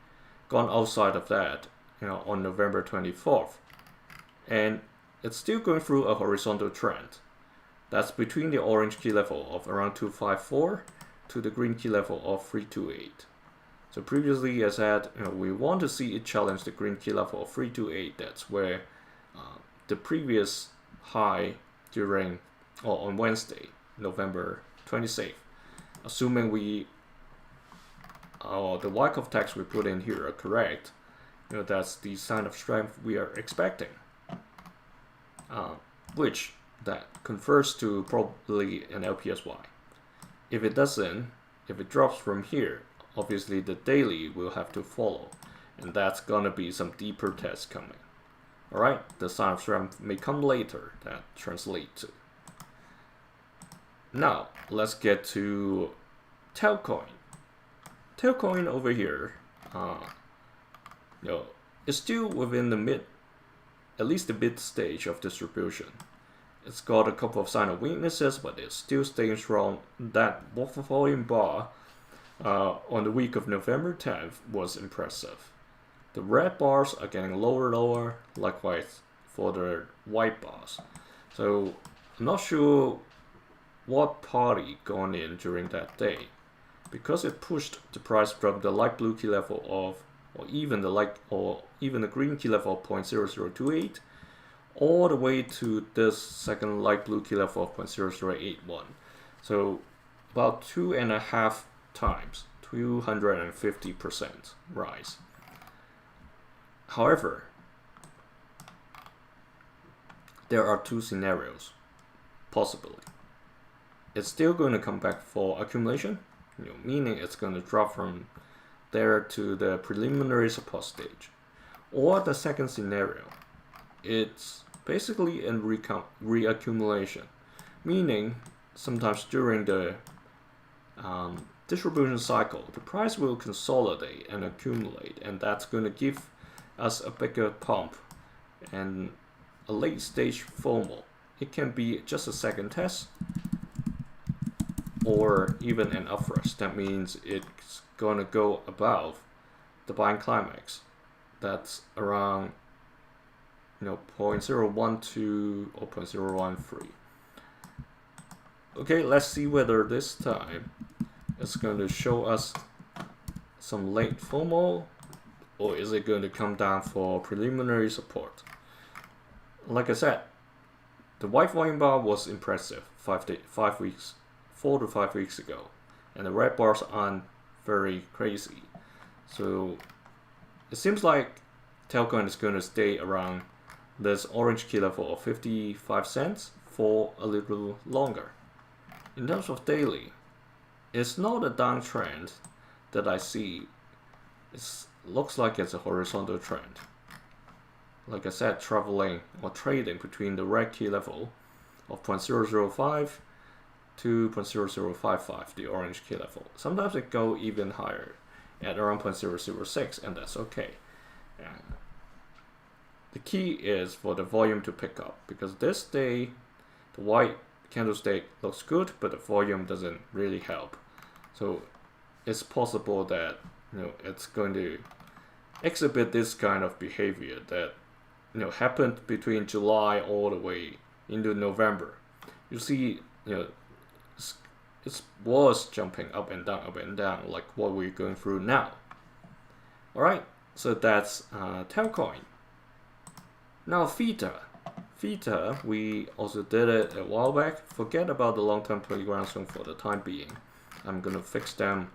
gone outside of that, on November 24th. And it's still going through a horizontal trend. That's between the orange key level of around 254 to the green key level of 328. So previously I said, we want to see it challenge the green key level of 328. That's where the previous high on Wednesday, November 26th, assuming the Wyckoff tags we put in here are correct, that's the sign of strength we are expecting, which that confers to probably an LPSY. If it doesn't, if it drops from here, obviously the daily will have to follow, and that's gonna be some deeper tests coming. Alright, the sign of strength may come later, that translate to. Now, let's get to TAO coin. TAO coin over here, is still within the at least the mid stage of distribution. It's got a couple of signs of weaknesses, but it's still staying strong. That volume bar on the week of November 10th was impressive. The red bars are getting lower, likewise for the white bars. So I'm not sure what party gone in during that day, because it pushed the price from the light blue key level of, or even the green key level of 0.0028, all the way to this second light blue key level of 0.0081. So about 2.5 times, 250% rise. However, there are two scenarios, possibly. it's still going to come back for accumulation, meaning it's going to drop from there to the preliminary support stage. Or the second scenario, it's basically in reaccumulation, meaning sometimes during the distribution cycle, the price will consolidate and accumulate, and that's going to give us a bigger pump and a late stage FOMO. It can be just a second test or even an uprush. That means it's going to go above the buying climax. That's around 0.012 or 0.013. Okay, let's see whether this time it's going to show us some late FOMO, or is it going to come down for preliminary support. Like I said, the white volume bar was impressive 4 to 5 weeks ago, and the red bars aren't very crazy. So it seems like Telcoin is going to stay around this orange key level of 55 cents for a little longer. In terms of daily, it's not a downtrend that I see. It looks like it's a horizontal trend. Like I said, traveling or trading between the red key level of 0.005 to 0.0055, the orange key level. Sometimes it go even higher at around 0.006, and that's okay. The key is for the volume to pick up, because this day the white candlestick looks good, but the volume doesn't really help. So it's possible that it's going to exhibit this kind of behavior that happened between July all the way into November. You see, it was jumping up and down, like what we're going through now. All right, so that's Telcoin. Now THETA. THETA, we also did it a while back. Forget about the long-term playground zone for the time being. I'm gonna fix them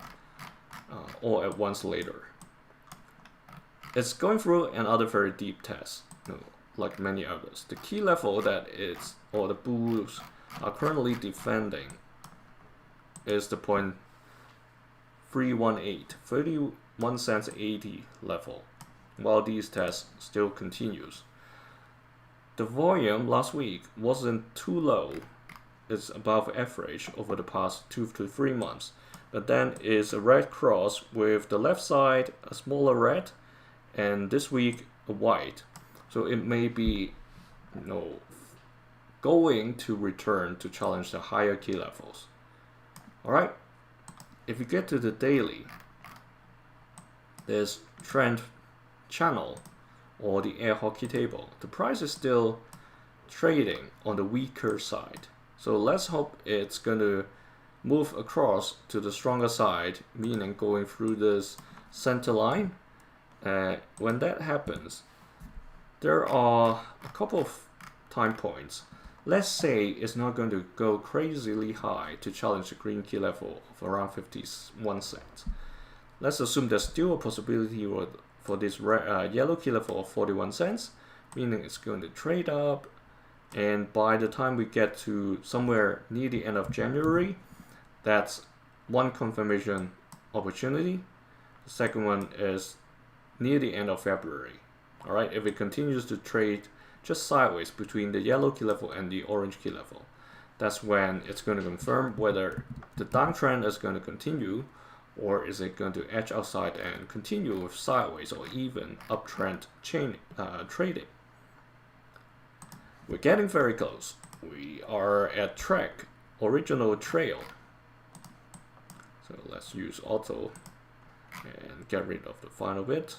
all at once later. It's going through another very deep test, like many others. The key level that it's, or the bulls are currently defending, is the 0.318, 31 cents 80 level, while these tests still continues. The volume last week wasn't too low. It's above average over the past 2 to 3 months, but then is a red cross with the left side a smaller red, and this week a white. So it may be going to return to challenge the higher key levels. Alright, if you get to the daily, there's trend channel or the air hockey table. The price is still trading on the weaker side. So let's hope it's going to move across to the stronger side, meaning going through this center line. When that happens, there are a couple of time points. Let's say it's not going to go crazily high to challenge the green key level of around 51 cents. Let's assume there's still a possibility for this yellow key level of 41 cents, meaning it's going to trade up, and by the time we get to somewhere near the end of January, that's one confirmation opportunity. The second one is near the end of February. Alright, if it continues to trade just sideways between the yellow key level and the orange key level, that's when it's going to confirm whether the downtrend is going to continue, or is it going to edge outside and continue with sideways or even uptrend trading. We're getting very close. We are at TRAC, original trail. So let's use auto and get rid of the final bit.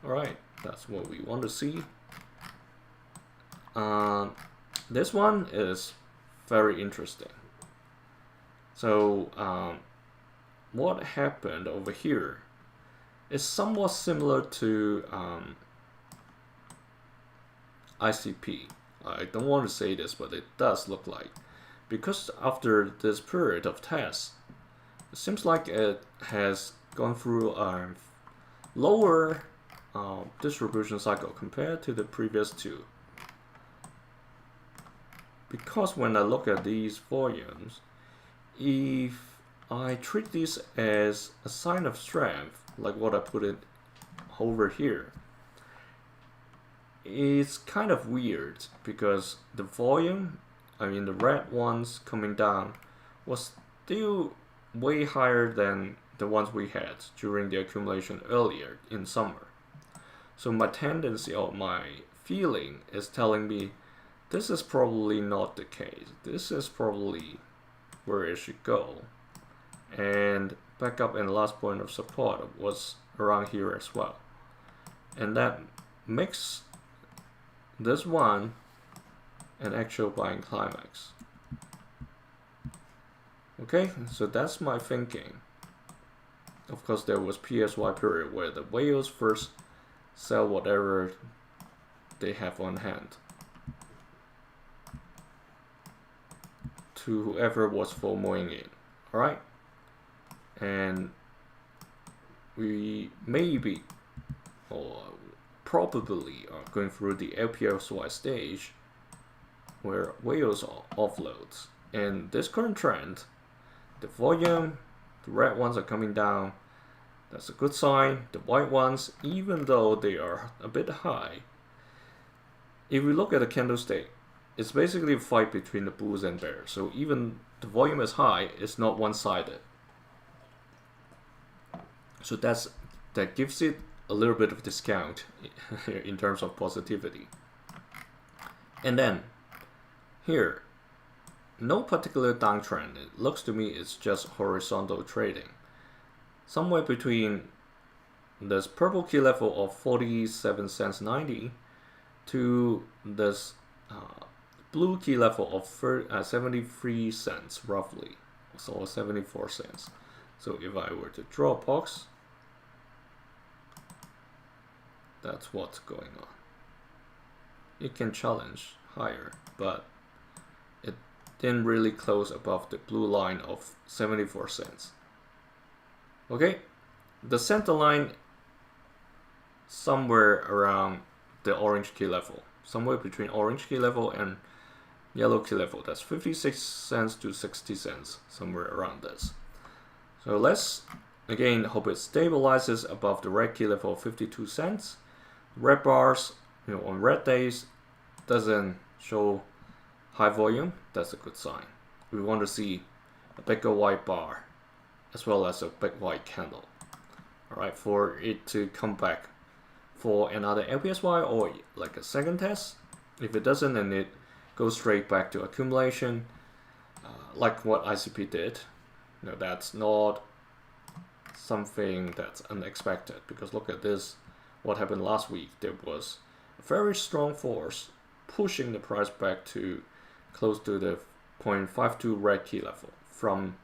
Alright, that's what we want to see. This one is very interesting. So what happened over here is somewhat similar to ICP. I don't want to say this, but it does look like, because after this period of tests, it seems like it has gone through a lower distribution cycle compared to the previous two. because when I look at these volumes, if I treat this as a sign of strength, like what I put it over here, it's kind of weird because the volume, I mean the red ones coming down, was still way higher than the ones we had during the accumulation earlier in summer. So my tendency or my feeling is telling me this is probably not the case. This is probably where it should go. And backup and last point of support was around here as well. And that makes this one an actual buying climax. Okay, so that's my thinking. Of course, there was PSY period where the whales first sell whatever they have on hand to whoever was FOMOing in. Alright? And we maybe or probably are going through the LPSY stage where whales offloads. And this current trend, the volume, the red ones are coming down. That's a good sign. The white ones, even though they are a bit high, if we look at the candlestick, it's basically a fight between the bulls and bears. So even the volume is high, it's not one-sided. So that gives it a little bit of discount in terms of positivity. And then here, no particular downtrend. It looks to me it's just horizontal trading. Somewhere between this purple key level of 47 cents 90 to this blue key level of 73 cents roughly, so 74 cents. So if I were to draw a box, that's what's going on. It can challenge higher, but it didn't really close above the blue line of 74 cents. Okay, the center line somewhere around the orange key level, somewhere between orange key level and yellow key level. That's 56 cents to 60 cents, somewhere around this. So let's again hope it stabilizes above the red key level of 52 cents. Red bars, on red days doesn't show high volume. That's a good sign. We want to see a bigger white bar as well as a big white candle. Alright, for it to come back for another LPSY or like a second test. If it doesn't, then it goes straight back to accumulation, like what ICP did. That's not something that's unexpected, because look at this. What happened last week? There was a very strong force pushing the price back to close to the 0.52 red key level from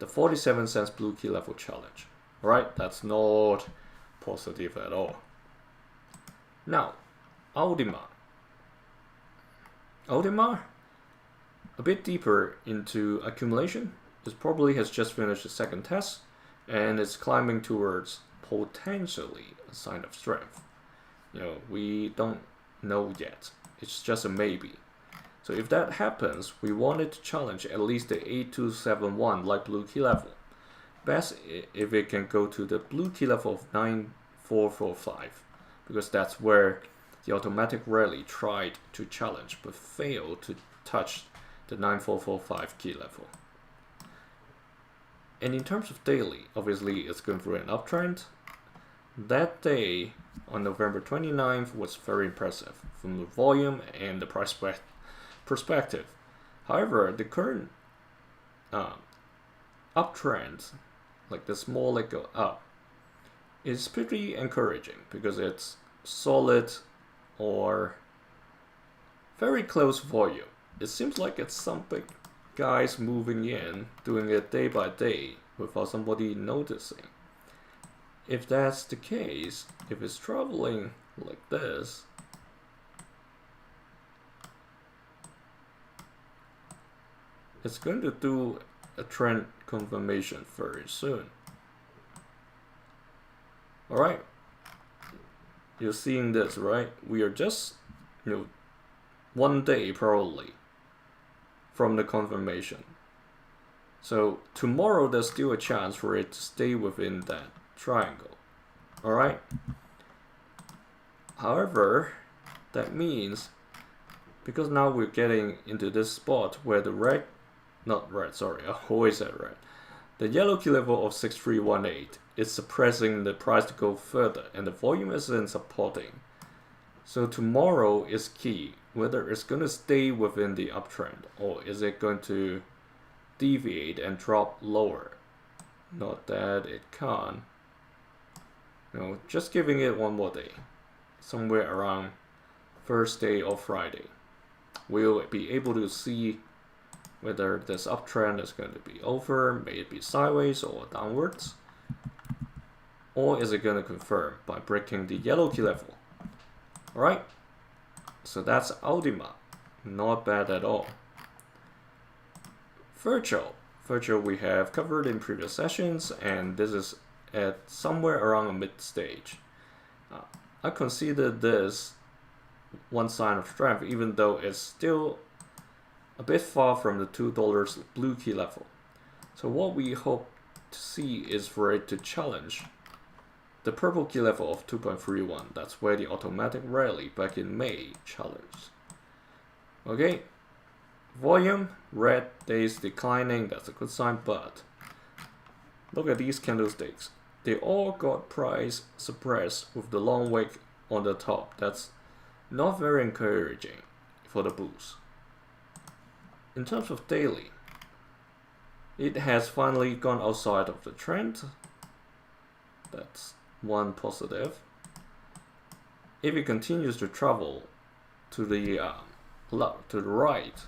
the 47 cents blue key level challenge. Alright, that's not positive at all. Now, ULTIMA. ULTIMA, a bit deeper into accumulation. This probably has just finished the second test and it's climbing towards potentially a sign of strength. We don't know yet. It's just a maybe. So if that happens, we want it to challenge at least the 8271 light blue key level. Best if it can go to the blue key level of 9445, because that's where the automatic rally tried to challenge but failed to touch the 9445 key level. And in terms of daily, obviously it's going through an uptrend. That day on November 29th was very impressive from the volume and the price perspective. However, the current uptrend, like the small leg go up, is pretty encouraging because it's solid or very close volume. It seems like it's some big guys moving in, doing it day by day without somebody noticing. If that's the case, if it's traveling like this, it's going to do a trend confirmation very soon. Alright, you're seeing this, right? We are just, one day probably from the confirmation. So tomorrow there's still a chance for it to stay within that triangle. Alright? However, that means because now we're getting into this spot where the red, not red, sorry, I always said red. The yellow key level of 6318 is suppressing the price to go further and the volume isn't supporting. So tomorrow is key, whether it's going to stay within the uptrend or is it going to deviate and drop lower. Not that it can't. No, just giving it one more day. Somewhere around Thursday or Friday. We'll be able to see whether this uptrend is going to be over, may it be sideways or downwards. Or is it going to confirm by breaking the yellow key level? Alright, so that's ULTIMA. Not bad at all. Virtual we have covered in previous sessions, and this is at somewhere around a mid stage. I consider this one sign of strength, even though it's still a bit far from the $2 blue key level. So what we hope to see is for it to challenge the purple key level of 2.31. That's where the automatic rally back in May challenged. Okay, volume, red days declining, that's a good sign, but look at these candlesticks. They all got price suppressed with the long wick on the top. That's not very encouraging for the bulls. In terms of daily, it has finally gone outside of the trend. That's one positive. If it continues to travel to the right,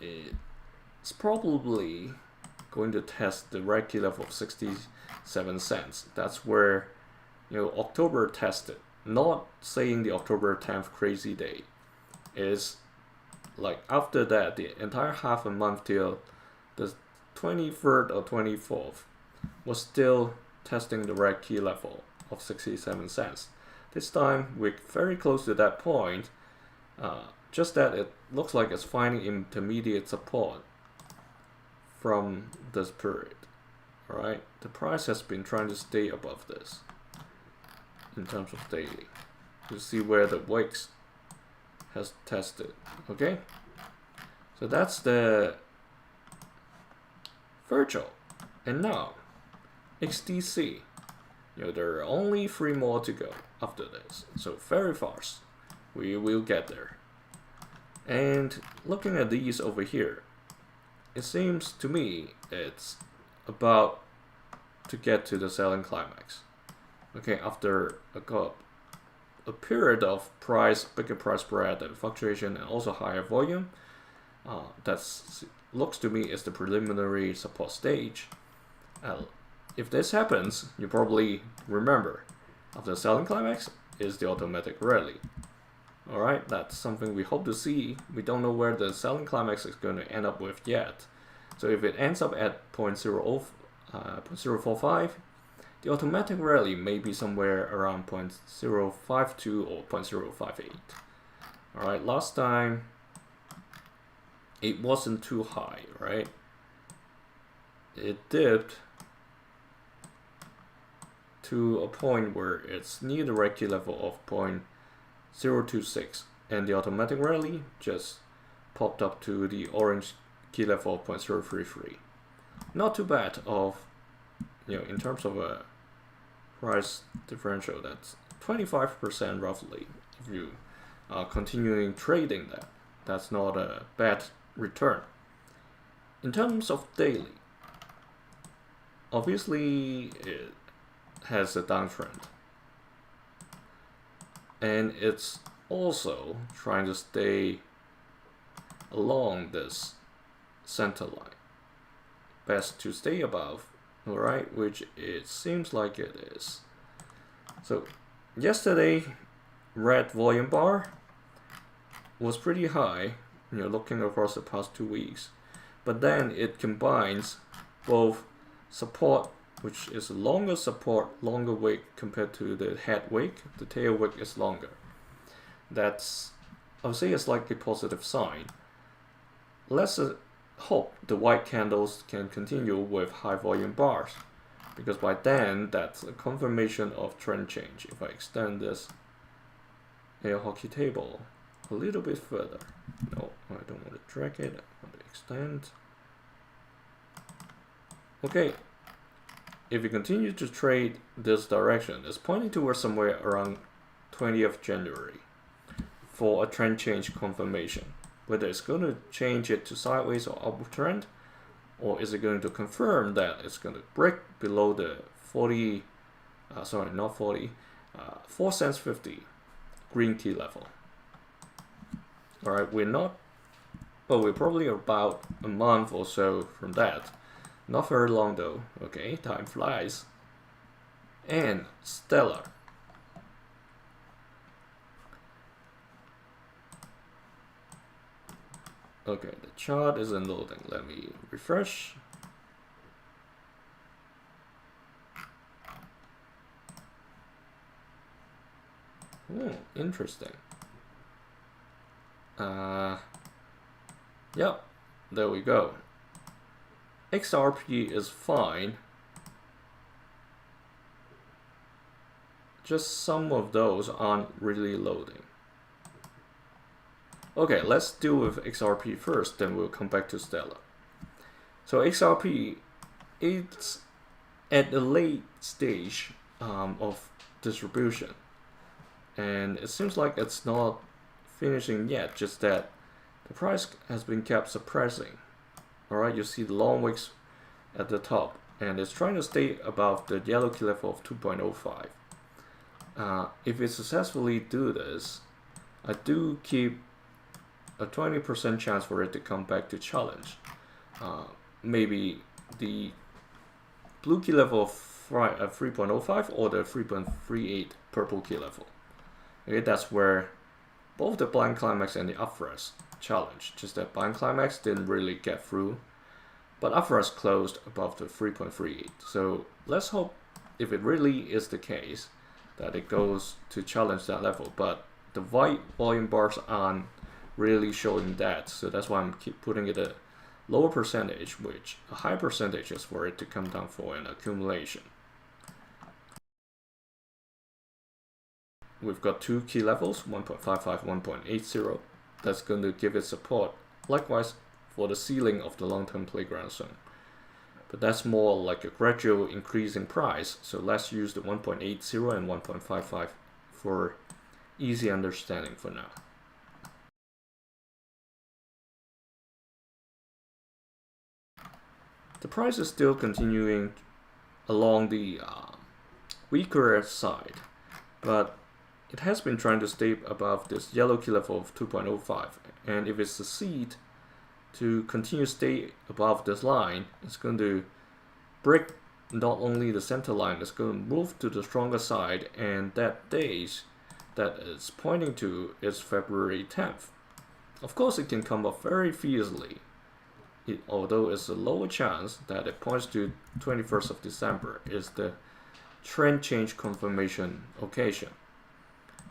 it's probably going to test the red key level of 67 cents. That's where, October tested. Not saying the October 10th crazy day is like after that, the entire half a month till the 23rd or 24th was still testing the red key level of 67 cents. This time we're very close to that point, just that it looks like it's finding intermediate support from this period. Alright, the price has been trying to stay above this in terms of daily. You see where the wicks has tested. Okay, so that's the virtual. And now XDC, there are only 3 more to go after this, so very fast we will get there. And looking at these over here, it seems to me it's about to get to the selling climax. Okay, after a period of bigger price spread and fluctuation and also higher volume, looks to me is the preliminary support stage. If this happens, you probably remember after the selling climax is the automatic rally. Alright, that's something we hope to see. We don't know where the selling climax is going to end up with yet. So if it ends up at 0.045, the automatic rally may be somewhere around 0.052 or 0.058. Alright, last time it wasn't too high, right? It dipped to a point where it's near the red key level of 0.026, and the automatic rally just popped up to the orange key level of 0.033. Not too bad in terms of a price differential. That's 25% roughly. If you are continuing trading that's not a bad return. In terms of daily, obviously it has a downtrend, and it's also trying to stay along this center line. Best to stay above, alright, which it seems like it is. So yesterday, red volume bar was pretty high, looking across the past 2 weeks, but then it combines both support, which is a longer support, longer wick compared to the head wick. The tail wick is longer. That's, I would say, a slightly positive sign. let's hope the white candles can continue with high volume bars, because by then that's a confirmation of trend change. If I extend this air hockey table a little bit further, no, I don't want to drag it, I want to extend. Okay, if you continue to trade this direction, it's pointing towards somewhere around 20th January for a trend change confirmation. Whether it's going to change it to sideways or upward trend, or is it going to confirm that it's going to break below the 40, sorry, not 40, 4 cents 50 green key level. All right, we're not, well, we're probably about a month or so from that. Not very long though. Okay, time flies. And Stellar. Okay, the chart isn't loading. Let me refresh. Oh, interesting. Yep, there we go. XRP is fine. Just some of those aren't really loading. Okay, let's deal with XRP first, then we'll come back to Stellar. So XRP, it's at the late stage of distribution, and it seems like it's not finishing yet, just that the price has been kept suppressing. Alright, you see the long wicks at the top, and it's trying to stay above the yellow key level of 2.05. If it successfully do this, I do keep a 20% chance for it to come back to challenge. Maybe the blue key level of 3.05 or the 3.38 purple key level. Okay, that's where both the blind climax and the upthrust challenge. Just that blind climax didn't really get through, but upthrust closed above the 3.38. So let's hope, if it really is the case, that it goes to challenge that level. But the white volume bars aren't really showing that, so that's why I'm keep putting it a lower percentage, which a high percentage is for it to come down for an accumulation. We've got two key levels, 1.55, 1.80. That's going to give it support. Likewise for the ceiling of the long-term playground zone. But that's more like a gradual increase in price, so let's use the 1.80 and 1.55 for easy understanding for now. The price is still continuing along the weaker side, but it has been trying to stay above this yellow key level of 2.05, and if it succeeds to continue to stay above this line, it's going to break not only the center line, it's going to move to the stronger side, and that date that it's pointing to is February 10th. Of course, it can come up very fiercely, although it's a lower chance that it points to 21st of December is the trend change confirmation occasion.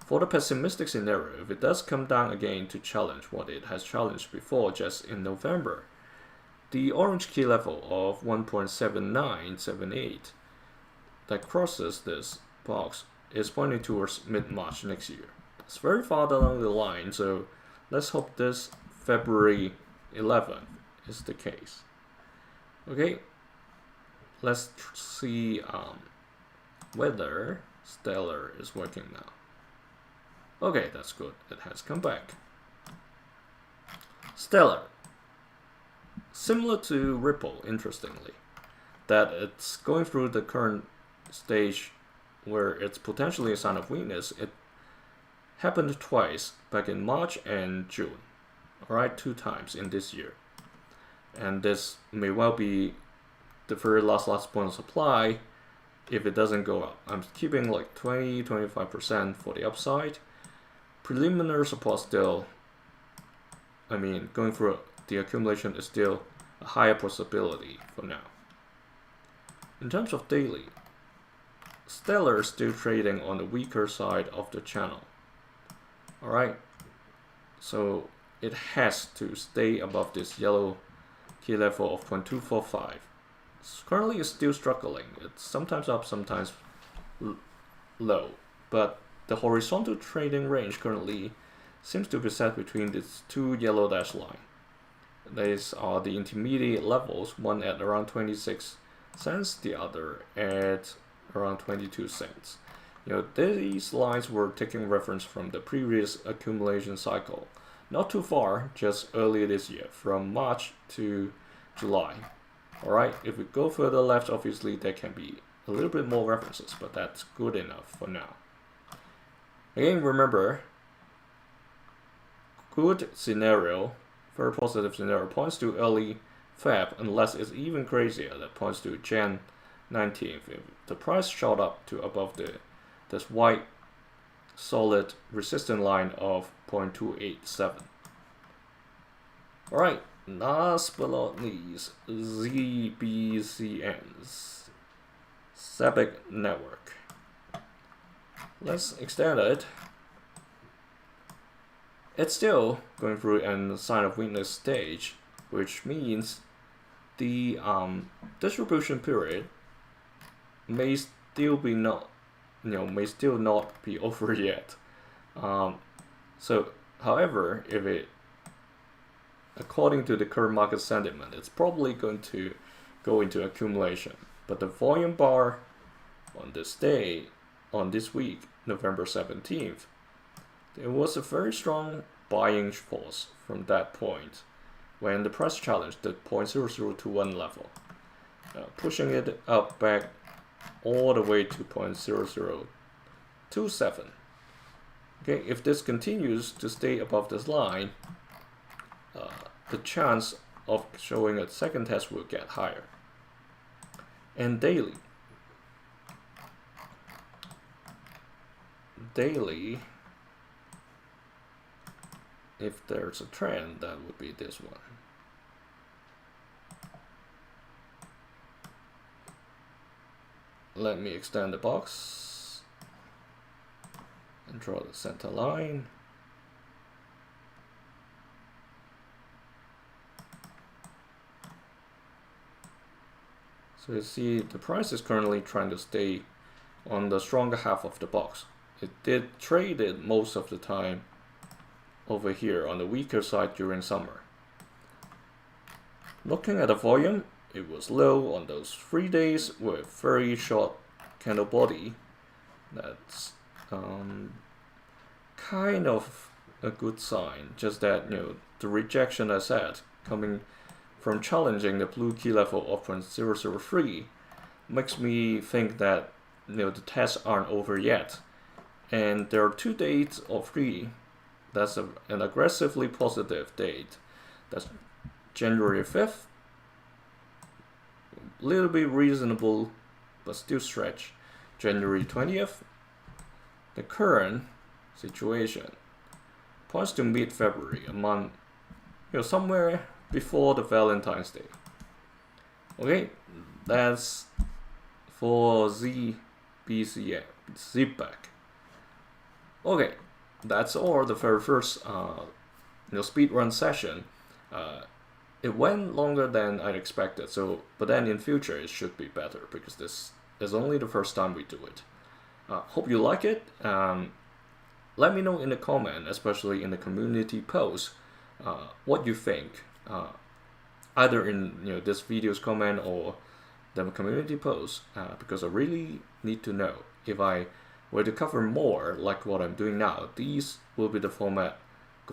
For the pessimistic scenario, if it does come down again to challenge what it has challenged before just in November, the orange key level of 1.7978 that crosses this box is pointing towards mid-March next year. It's very far down the line, so let's hope this February 11th is the case. Okay, let's see whether Stellar is working now. Okay, that's good. It has come back. Stellar, similar to Ripple, interestingly, that it's going through the current stage where it's potentially a sign of weakness. It happened twice, back in March and June. Alright, 2 times in this year. And this may well be the very last point of supply if it doesn't go up. I'm keeping like 20-25% for the upside. Preliminary support still, I mean, going through the accumulation is still a higher possibility for now. In terms of daily, Stellar is still trading on the weaker side of the channel. Alright, so it has to stay above this yellow key level of 0.245. Currently it's still struggling. It's sometimes up, sometimes low, but the horizontal trading range currently seems to be set between these two yellow dash lines. These are the intermediate levels, one at around 26 cents, the other at around 22 cents. These lines were taking reference from the previous accumulation cycle. Not too far, just earlier this year, from March to July. Alright, if we go further left, obviously there can be a little bit more references, but that's good enough for now. Again, remember, good scenario, very positive scenario, points to early Feb, unless it's even crazier, that points to Jan 19th. If the price shot up to above this white solid resistance line of 0.287. Alright, last but not least, ZBCN's ZBCN network. Let's extend it. It's still going through a sign of weakness stage, which means the distribution period may still not be over yet. So, however, if it, according to the current market sentiment, it's probably going to go into accumulation. But the volume bar on this day, on this week, November 17th, there was a very strong buying force from that point when the price challenged the 0.0021 level, pushing it up back all the way to 0.0027. Okay, if this continues to stay above this line, the chance of showing a second test will get higher. And daily, if there's a trend, that would be this one. Let me extend the box and draw the center line. So you see the price is currently trying to stay on the stronger half of the box. It did trade it most of the time over here on the weaker side during summer. Looking at the volume, it was low on those 3 days with very short candle body. That's kind of a good sign, just that the rejection I said coming from challenging the blue key level of 0.003 makes me think that the tests aren't over yet. And there are 2 dates or 3. That's an aggressively positive date. That's January 5th. A little bit reasonable, but still stretch. January 20th. The current situation points to mid-February, a month, somewhere before the Valentine's Day. Okay, that's for ZBCN, ZBCN. Okay, that's all the very first speed run session. It went longer than I expected, but then in future it should be better because this is only the first time we do it. Hope you like it. Let me know in the comment, especially in the community post, what you think. Either in this video's comment or the community post, because I really need to know if I were to cover more like what I'm doing now. These will be the format